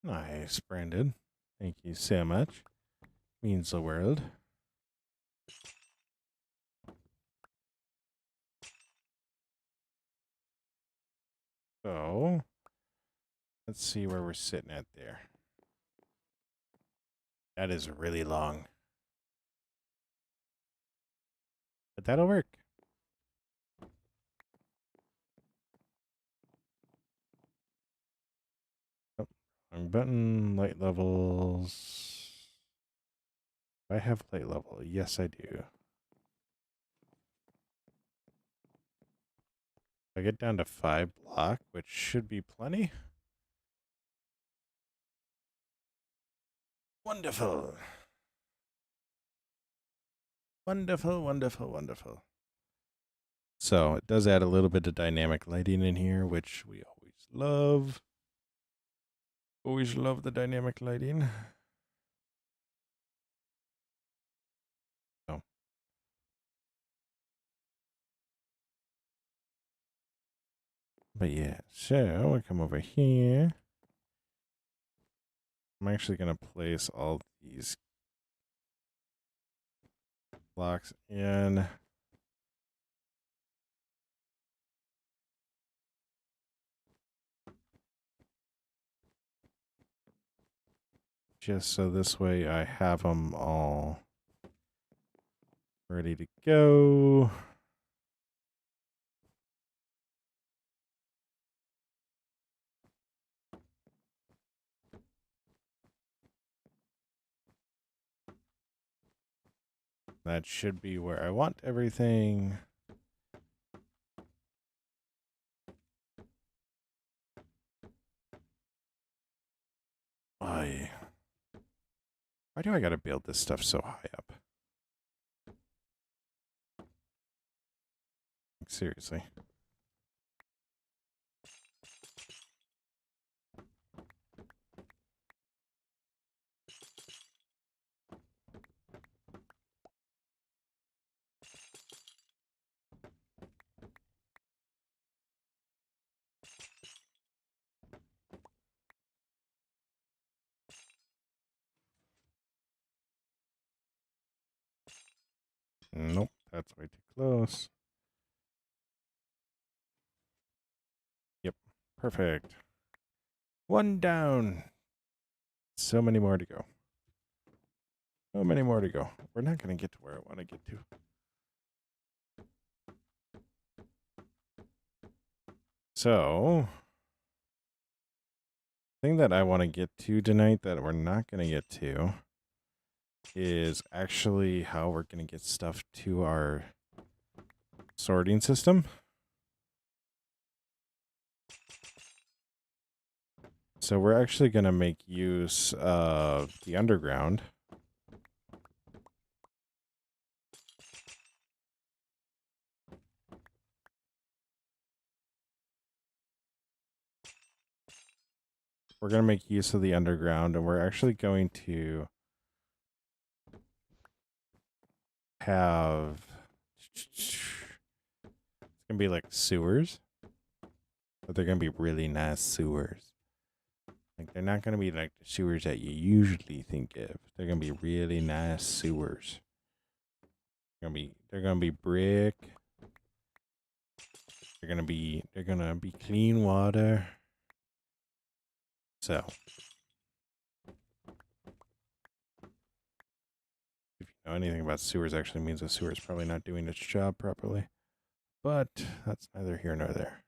Speaker 1: Nice, Brandon. Thank you so much. Means the world. So, let's see where we're sitting at there. That is really long. But that'll work. Oh, wrong button, light levels. Do I have light level? Yes, I do. I get down to 5 block, which should be plenty. Wonderful. Wonderful. So it does add a little bit of dynamic lighting in here, which we always love. Always love the dynamic lighting. Oh. But yeah, so we'll come over here. I'm actually going to place all these blocks in. Just so this way I have them all ready to go. That should be where I want everything. Why do I gotta build this stuff so high up? Like, seriously. Nope, that's way too close. Yep, perfect. One down. So many more to go. So many more to go. We're not going to get to where I want to get to. So, thing that I want to get to tonight that we're not going to get to is actually how we're going to get stuff to our sorting system. So we're actually going to make use of the underground. We're going to make use of the underground, and we're actually going to have... It's going to be like sewers. but they're gonna be really nice sewers. Like they're not gonna be like the sewers that you usually think of. They're gonna be really nice sewers. They're gonna be brick. They're gonna be clean water. So if you know anything about sewers, actually means a sewer is probably not doing its job properly. But that's neither here nor there.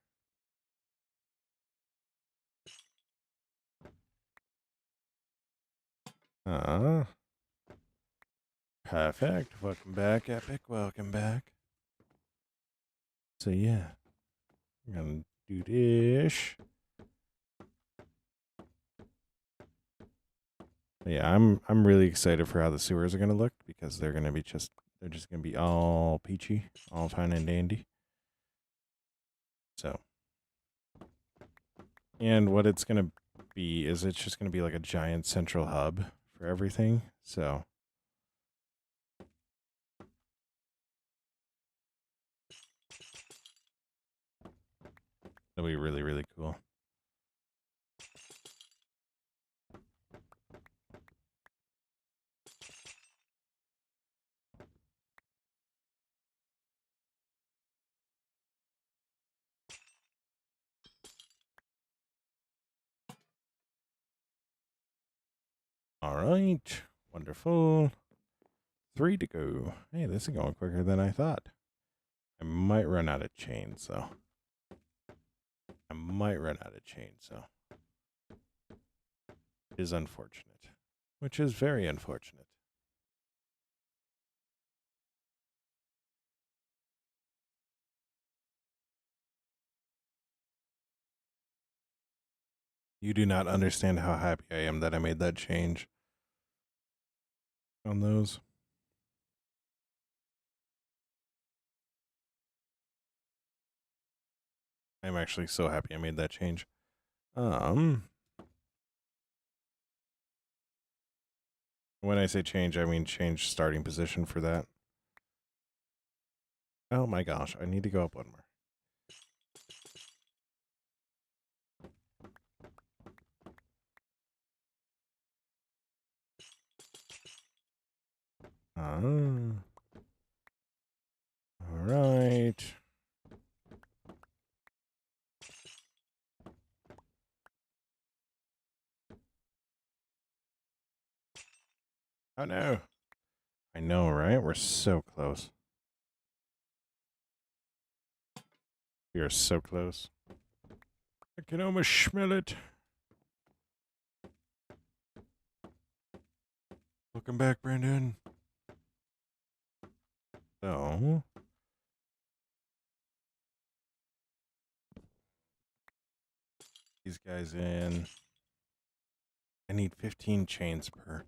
Speaker 1: Perfect. Welcome back, Epic. Welcome back. So yeah, we're gonna do this. Yeah, I'm really excited for how the sewers are gonna look because they're just gonna be all peachy, all fine and dandy. So, and what it's gonna be is it's just gonna be like a giant central hub for everything. So it'll be really, really cool. All right, wonderful. 3 to go. Hey, this is going quicker than I thought. I might run out of chains, though. It is unfortunate, which is very unfortunate. You do not understand how happy I am that I made that change on those. I'm actually so happy I made that change. When I say change, I mean change starting position for that. Oh my gosh, I need to go up one more. All right. Oh no. I know, right? We're so close. We are so close. I can almost smell it. Welcome back, Brandon. So, these guys in. I need 15 chains per.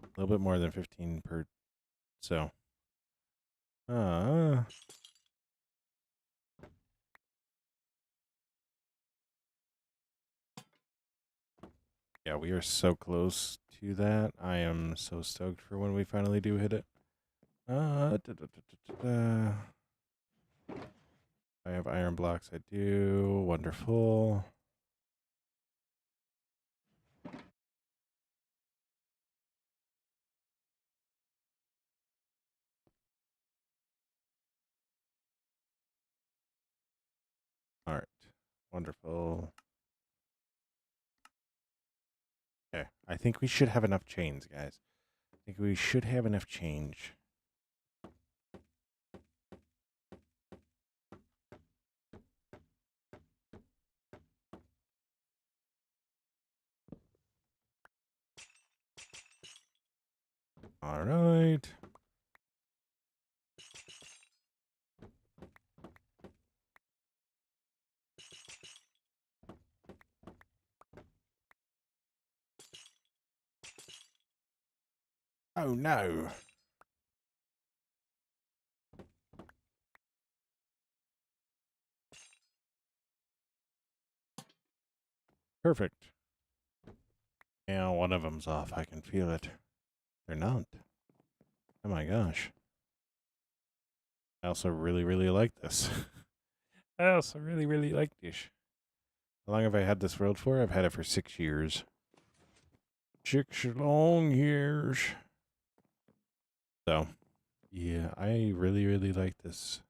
Speaker 1: A little bit more than 15 per. So. Yeah, we are so close to that. I am so stoked for when we finally do hit it. I have iron blocks. I do. Wonderful. All right. Wonderful. Okay. I think we should have enough chains, guys. I think we should have enough change. All right. Oh no. Perfect. Yeah, one of them's off. I can feel it. They're not. Oh my gosh. I also really, really like this. I also really, really like this. How long have I had this world for? I've had it for 6 years. 6 long years. So, yeah, I really, really like this.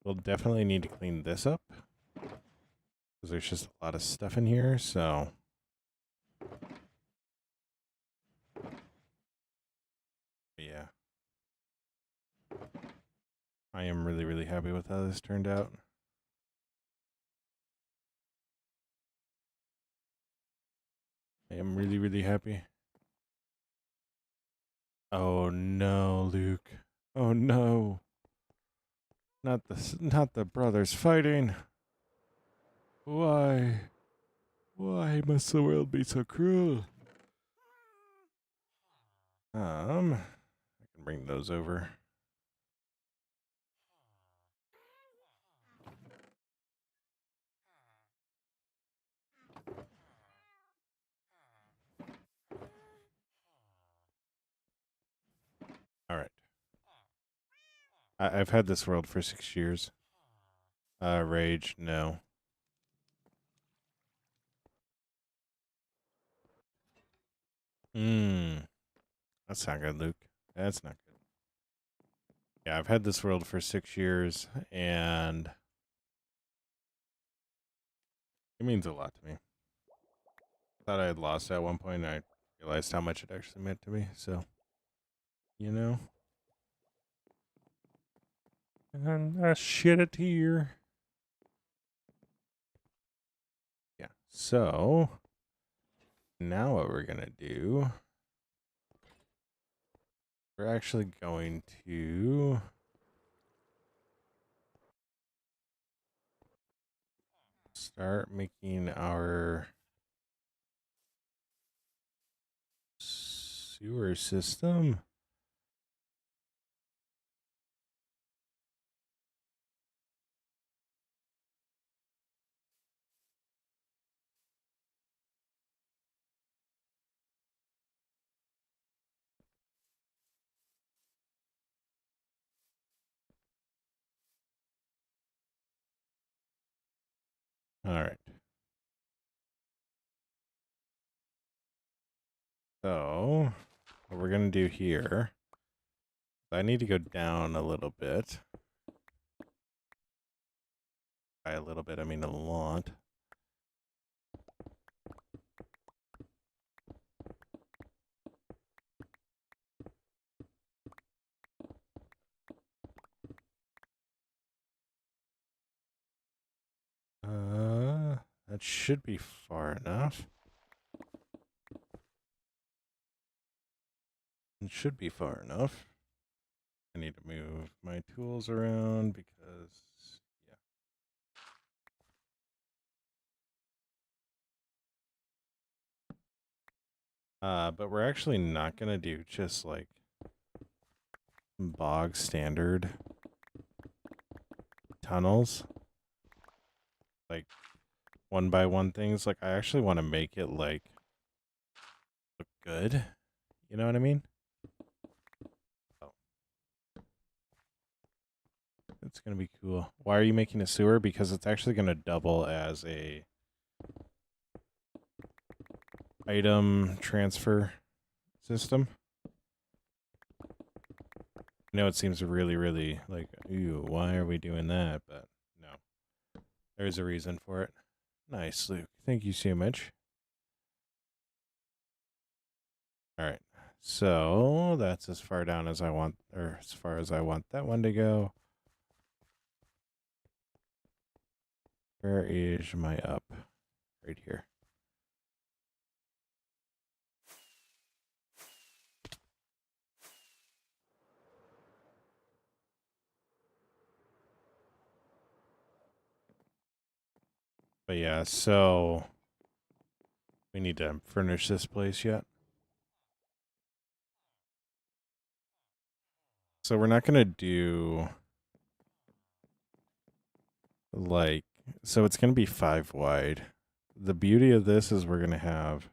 Speaker 1: We'll definitely need to clean this up, because there's just a lot of stuff in here, so. Yeah. I am really, really happy with how this turned out. I am really, really happy. Oh no, Luke. Oh no. Not the brothers fighting. Why? Why must the world be so cruel? I can bring those over. All right. I've had this world for 6 years. Rage, no. That's not good, Luke. That's not good. Yeah, I've had this world for 6 years, and it means a lot to me. Thought I had lost at one point, and I realized how much it actually meant to me, so, you know. And I shed a tear. Yeah, so, now what we're gonna do, we're actually going to start making our sewer system. All right. So, what we're going to do here, I need to go down a little bit. By a little bit, I mean a lot. That should be far enough. It should be far enough. I need to move my tools around because, yeah. But we're actually not going to do just like bog standard tunnels. Like 1x1 things. Like I actually want to make it like look good. You know what I mean? It's going to be cool. Why are you making a sewer? Because it's actually going to double as a item transfer system. I know it seems really, really like, ooh, why are we doing that? But no, there's a reason for it. Nice, Luke. Thank you so much. All right. So that's as far down as I want, or as far as I want that one to go. Where is my up? Right here. But yeah, so we need to furnish this place yet. So we're not going to do like, so it's going to be 5 wide. The beauty of this is we're going to have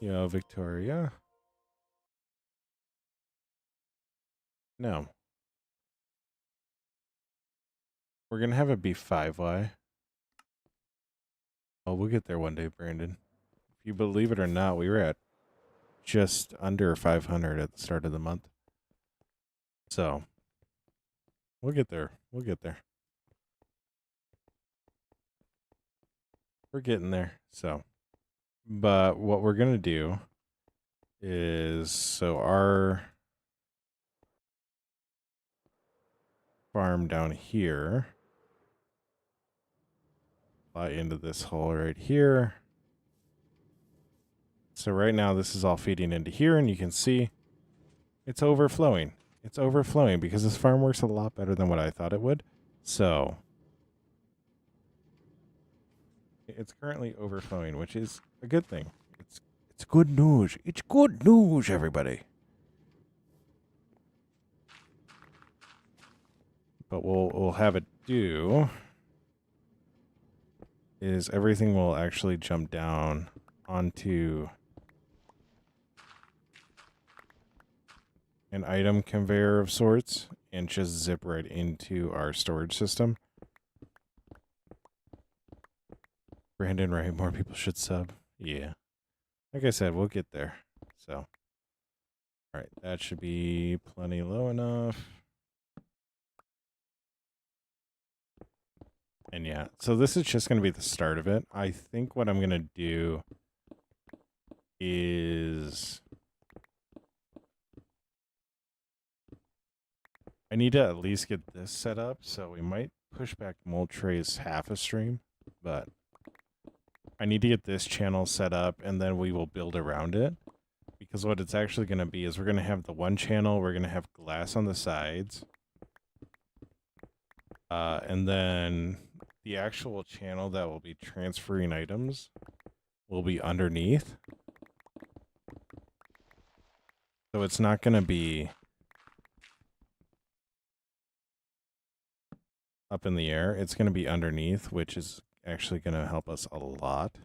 Speaker 1: Yo, Victoria. No. We're going to have it be 5Y. Oh, we'll get there one day, Brandon. If you believe it or not, we were at just under 500 at the start of the month. So, we'll get there. We'll get there. We're getting there. So, but what we're going to do is, so our farm down here, fly into this hole right here. So right now this is all feeding into here, and you can see it's overflowing. It's overflowing because this farm works a lot better than what I thought it would. So it's currently overflowing, which is a good thing. It's good news. It's good news, everybody. But what we'll have it do is everything will actually jump down onto an item conveyor of sorts and just zip right into our storage system. Brandon, right? More people should sub. Yeah. Like I said, we'll get there. So, all right, that should be plenty low enough. And yeah, so this is just going to be the start of it. I think what I'm going to do is I need to at least get this set up. So we might push back mold trays half a stream, but I need to get this channel set up and then we will build around it. Because what it's actually going to be is we're going to have the one channel, we're going to have glass on the sides. And then the actual channel that will be transferring items will be underneath. So it's not going to be up in the air. It's going to be underneath, which is actually going to help us a lot.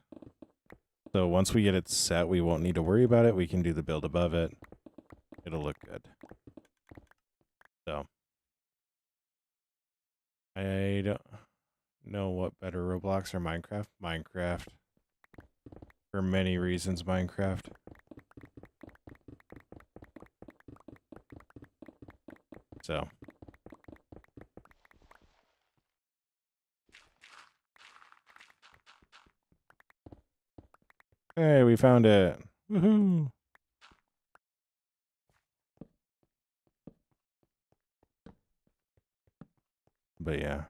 Speaker 1: So once we get it set, we won't need to worry about it. We can do the build above it. It'll look good. So I don't know what better, Roblox or Minecraft. Minecraft. For many reasons, Minecraft. So hey, we found it. Woohoo. But yeah.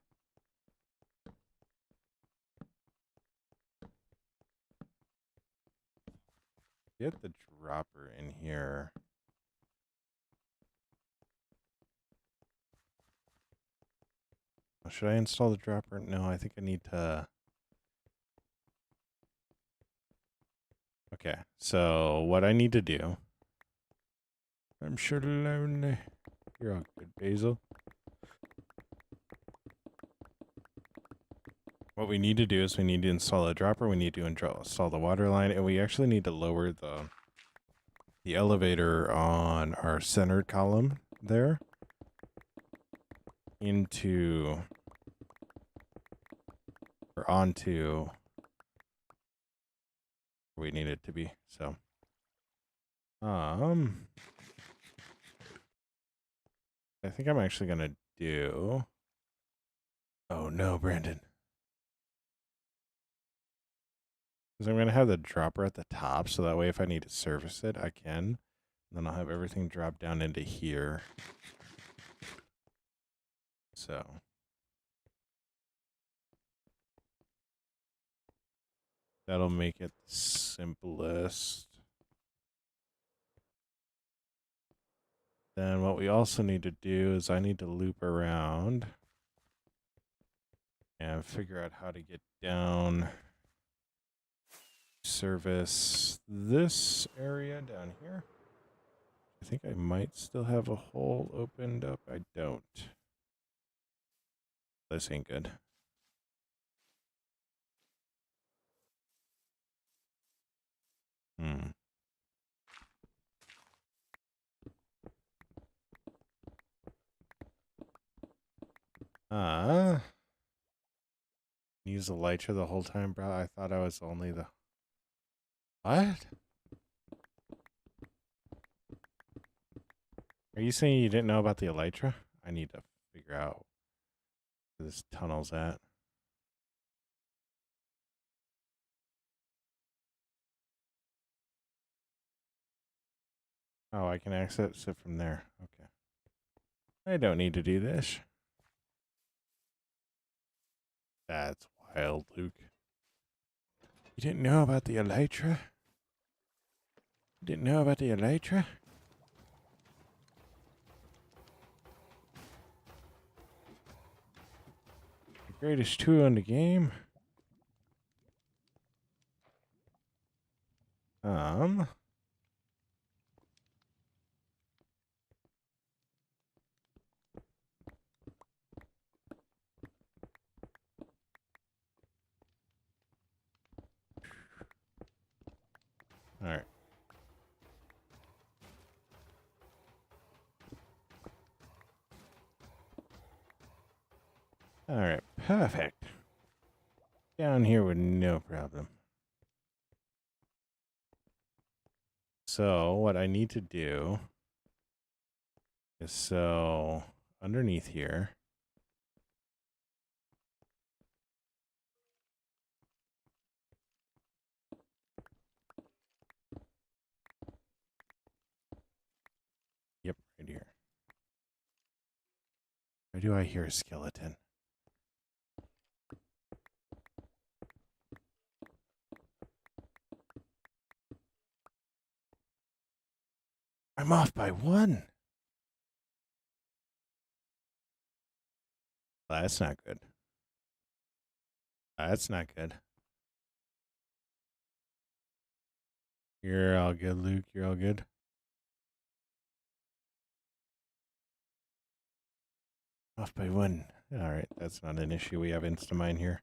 Speaker 1: Get the dropper in here. Should I install the dropper? No, I think I need to. Okay, so what I need to do. I'm sure lonely. You're all good, Basil. What we need to do is we need to install a dropper. We need to install the water line, and we actually need to lower the elevator on our centered column there into or onto where we need it to be. So, I think I'm actually gonna do. Oh no, Brandon. Because I'm gonna have the dropper at the top, so that way if I need to service it, I can. And then I'll have everything drop down into here. So. That'll make it the simplest. Then what we also need to do is I need to loop around and figure out how to get down, service this area down here. I think I might still have a hole opened up. I don't. This ain't good. Use the elytra the whole time, bro. I thought I was only the... What? Are you saying you didn't know about the elytra? I need to figure out where this tunnel's at. Oh, I can access it from there. Okay. I don't need to do this. That's wild, Luke. You didn't know about the elytra? You didn't know about the elytra? The greatest tool in the game. Alright. Alright, perfect. Down here with no problem. So, what I need to do is so underneath here. Yep, right here. Why do I hear a skeleton? I'm off by 1. That's not good. That's not good. You're all good, Luke. You're all good. Off by 1. Alright, that's not an issue. We have Instamine here.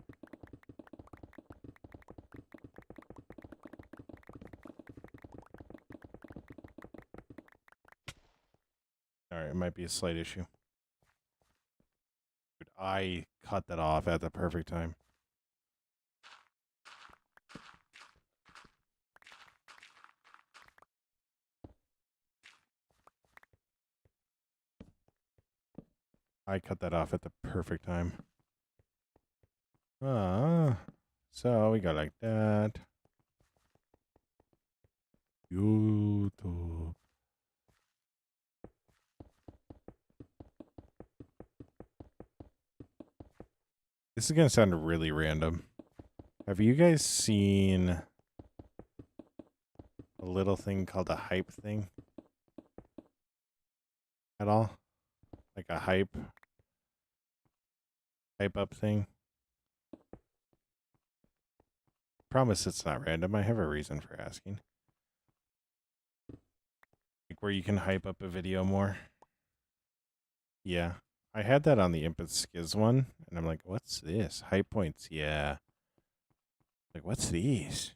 Speaker 1: Alright, it might be a slight issue. Dude, I cut that off at the perfect time. I cut that off at the perfect time. So we go like that. YouTube. This is gonna sound really random. Have you guys seen a little thing called a hype thing at all? Like a hype up thing? Promise it's not random. I have a reason for asking. Like where you can hype up a video more. Yeah. I had that on the Impet Skiz one, and I'm like, what's this? Hype points, yeah. Like, what's these?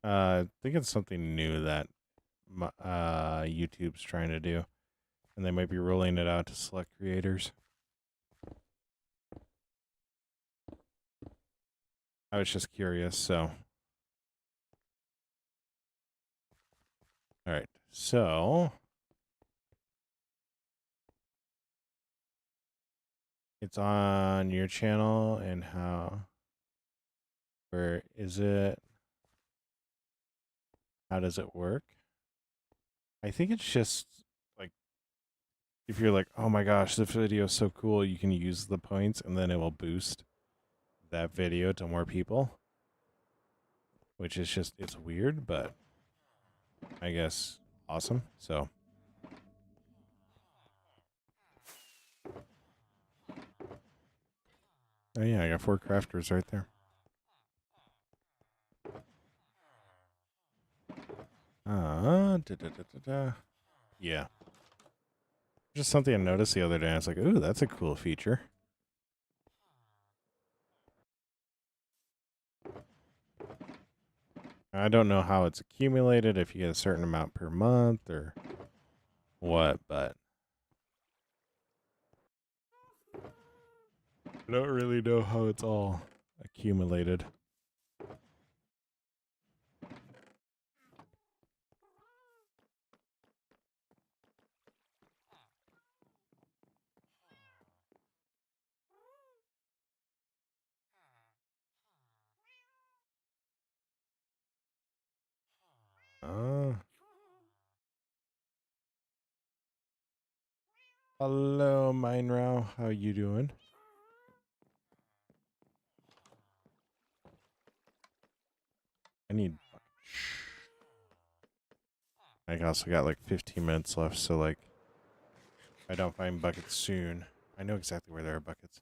Speaker 1: I think it's something new that YouTube's trying to do, and they might be rolling it out to select creators. I was just curious, so. All right, so it's on your channel, and where is it? How does it work? I think it's just like, if you're like, oh my gosh, this video is so cool, you can use the points, and then it will boost that video to more people. Which is just, it's weird, but I guess awesome. So. Oh yeah, I got 4 crafters right there. Yeah. Just something I noticed the other day. I was like, ooh, that's a cool feature. I don't know how it's accumulated, if you get a certain amount per month or what, but I don't really know how it's all accumulated. Uh, Hello, Minrow. How you doing? I need. I also got like 15 minutes left, so like, if I don't find buckets soon, I know exactly where there are buckets.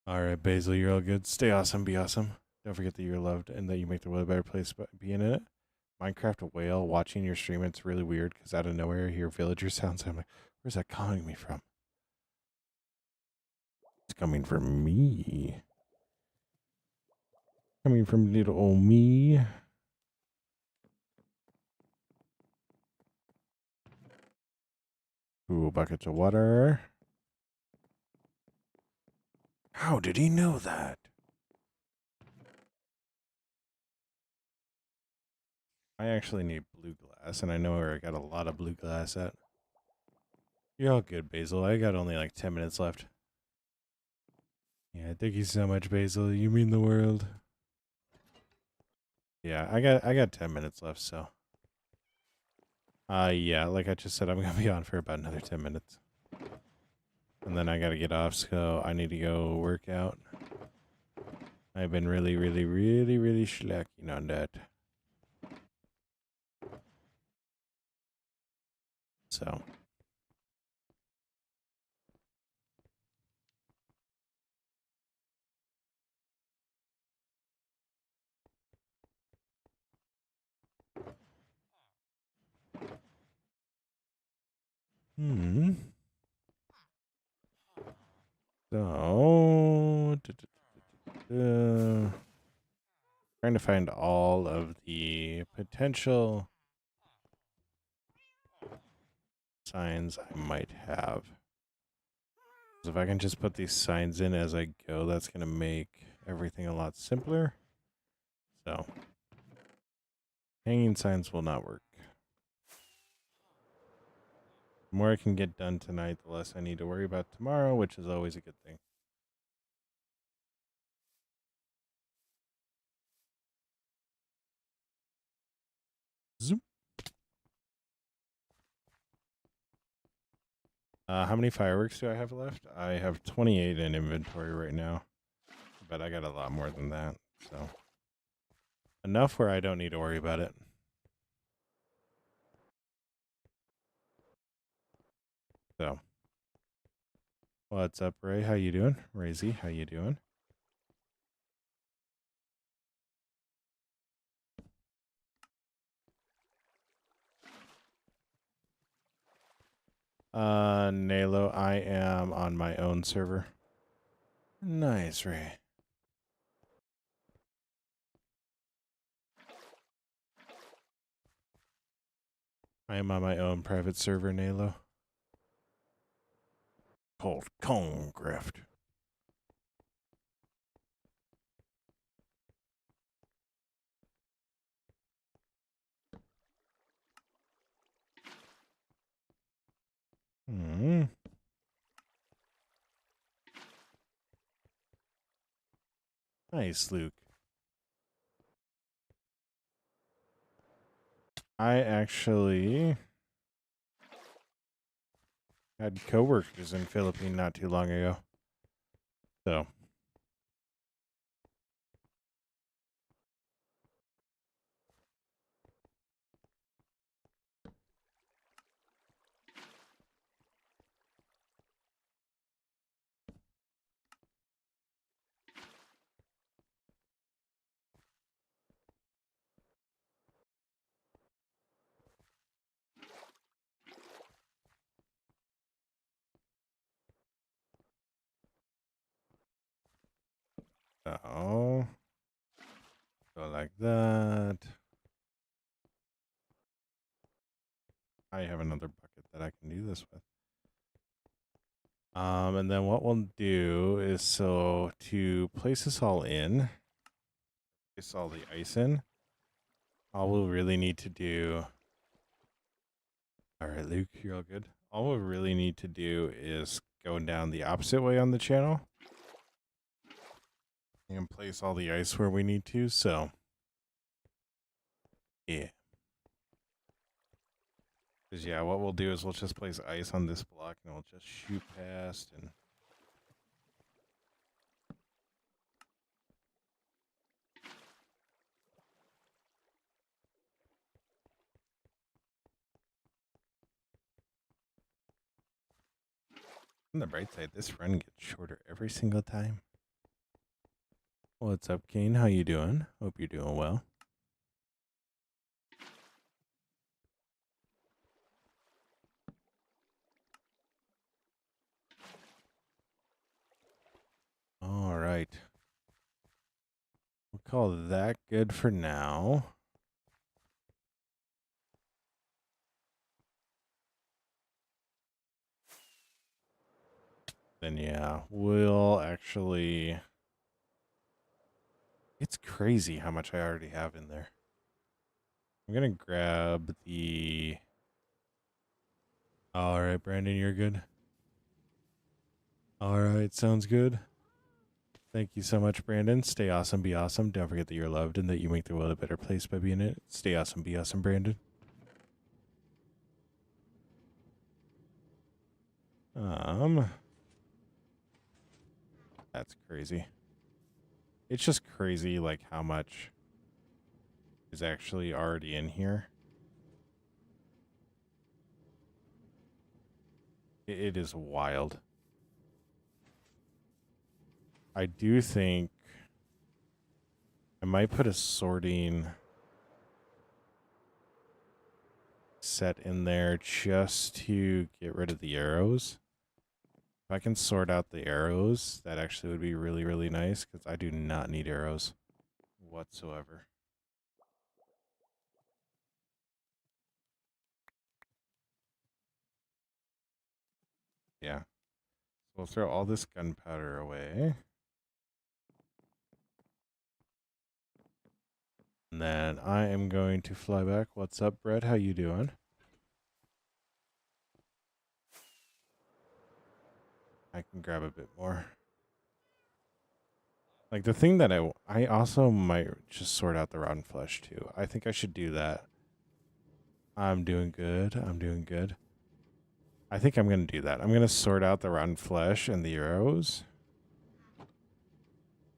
Speaker 1: All right, Basil, you're all good. Stay awesome, be awesome. Don't forget that you're loved and that you make the world a better place by being in it. Minecraft whale watching your stream, it's really weird because out of nowhere I hear villager sounds. I'm like, where's that calling me from? It's coming from me. Coming from little old me. Ooh, buckets of water. How did he know that? I actually need blue glass, and I know where I got a lot of blue glass at. You're all good, Basil. I got only like 10 minutes left. Yeah, thank you so much, Basil. You mean the world. Yeah, I got 10 minutes left, so. Yeah, like I just said, I'm gonna be on for about another 10 minutes. And then I gotta get off, so I need to go work out. I've been really slacking on that. So. So. Trying to find all of the potential signs I might have. So if I can just put these signs in as I go, that's going to make everything a lot simpler. So, hanging signs will not work. The more I can get done tonight, the less I need to worry about tomorrow, which is always a good thing. Zoop. How many fireworks do I have left? I have 28 in inventory right now, but I got a lot more than that. So, enough where I don't need to worry about it. So, what's up, Ray? How you doing? Razy, how you doing? Nalo, I am on my own server. Nice, Ray. I am on my own private server, Nalo. Called Kraft. Nice, Luke. I actually had coworkers in Philippines not too long ago. So. Go like that. I have another bucket that I can do this with. And then what we'll do is, so to place this all in, place all the ice in, all we'll really need to do. All right, Luke, you're all good. All we really need to do is go down the opposite way on the channel and place all the ice where we need to. So, yeah. Because, yeah, what we'll do is we'll just place ice on this block and we'll just shoot past and. On the bright side, this run gets shorter every single time. What's up, Kane? How you doing? Hope you're doing well. All right. We'll call that good for now. Then, yeah, we'll actually. It's crazy how much I already have in there. I'm going to grab the. All right, Brandon, you're good. All right, sounds good. Thank you so much, Brandon. Stay awesome, be awesome. Don't forget that you're loved and that you make the world a better place by being it. Stay awesome, be awesome, Brandon. That's crazy. It's just crazy, like, how much is actually already in here. It is wild. I do think I might put a sorting set in there just to get rid of the arrows. If I can sort out the arrows, that actually would be really, really nice, because I do not need arrows whatsoever. Yeah. So we'll throw all this gunpowder away. And then I am going to fly back. What's up, Brett? How you doing? I can grab a bit more. Like, the thing that I also might just sort out the rotten flesh too. I think I should do that. I'm doing good. I'm doing good. I think I'm going to do that. I'm going to sort out the rotten flesh and the arrows.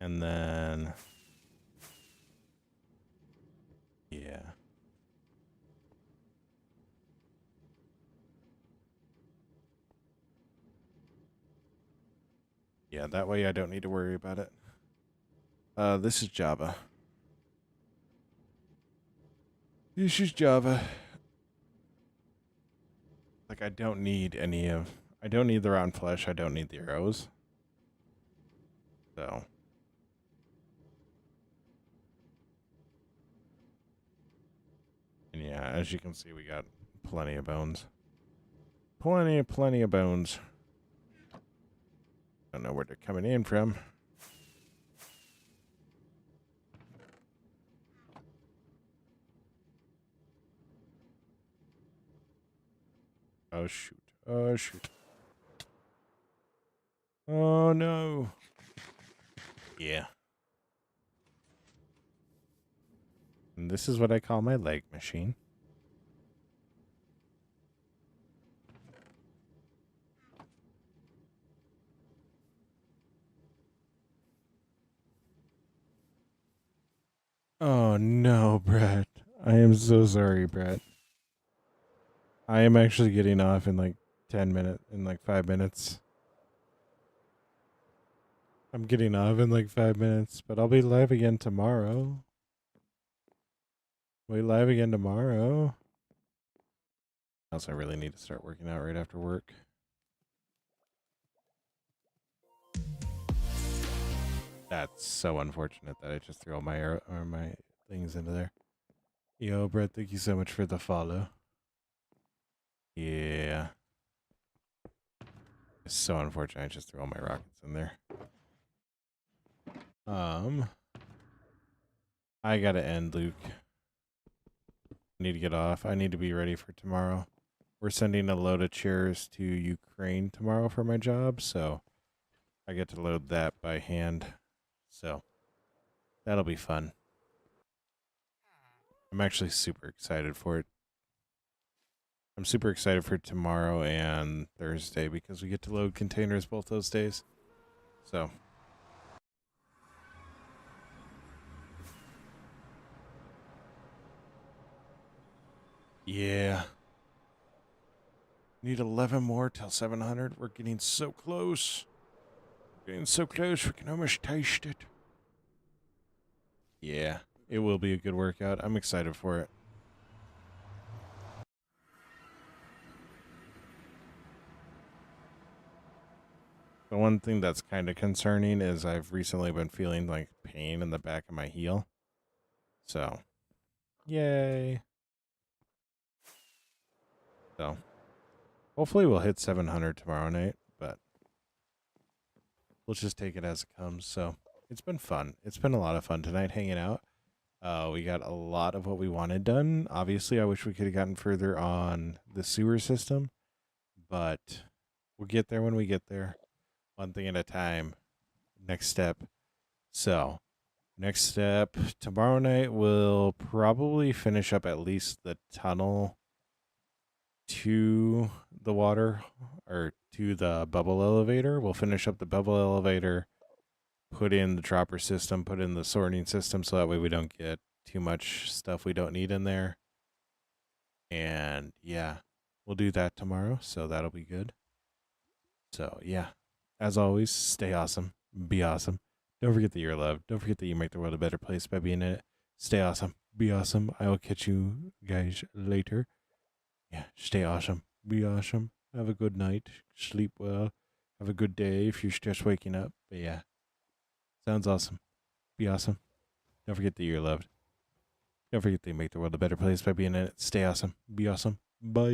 Speaker 1: And then, yeah. Yeah, that way I don't need to worry about it. This is Java. This is Java. Like, I don't need I don't need the round flesh. I don't need the arrows. So. And yeah, as you can see, we got plenty of bones. Plenty of bones. Don't know where they're coming in from. Oh, shoot. Oh, shoot. Oh, no. Yeah. And this is what I call my leg machine. Oh, no, Brett. I am so sorry, Brett. I am actually getting off in like 10 minutes, in like 5 minutes. I'm getting off in like 5 minutes, but I'll be live again tomorrow. We'll be live again tomorrow. Also, I really need to start working out right after work. That's so unfortunate that I just threw all my things into there. Yo, Brett, thank you so much for the follow. Yeah. It's so unfortunate I just threw all my rockets in there. I gotta end, Luke. I need to get off. I need to be ready for tomorrow. We're sending a load of chairs to Ukraine tomorrow for my job, so I get to load that by hand. So that'll be fun. I'm actually super excited for it. I'm super excited for tomorrow and Thursday because we get to load containers both those days. So yeah. Need 11 more till 700. We're getting so close. Getting so close, we can almost taste it. Yeah, it will be a good workout. I'm excited for it. The one thing that's kind of concerning is I've recently been feeling like pain in the back of my heel. So, yay. So, hopefully we'll hit 700 tomorrow night, but we'll just take it as it comes. So, it's been fun. It's been a lot of fun tonight hanging out. We got a lot of what we wanted done. Obviously, I wish we could have gotten further on the sewer system, but we'll get there when we get there. One thing at a time. Next step. So, next step, tomorrow night we'll probably finish up at least the tunnel to the water or to the bubble elevator. We'll finish up the bubble elevator, put in the dropper system, put in the sorting system so that way we don't get too much stuff we don't need in there. And yeah, we'll do that tomorrow, so that'll be good. So yeah, as always, stay awesome, be awesome. Don't forget that you're loved. Don't forget that you make the world a better place by being in it. Stay awesome, be awesome. I will catch you guys later. Yeah, stay awesome, be awesome. Have a good night, sleep well. Have a good day if you're just waking up. But yeah, sounds awesome. Be awesome. Don't forget that you're loved. Don't forget that you make the world a better place by being in it. Stay awesome. Be awesome. Bye.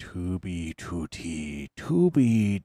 Speaker 1: To be tutti. To be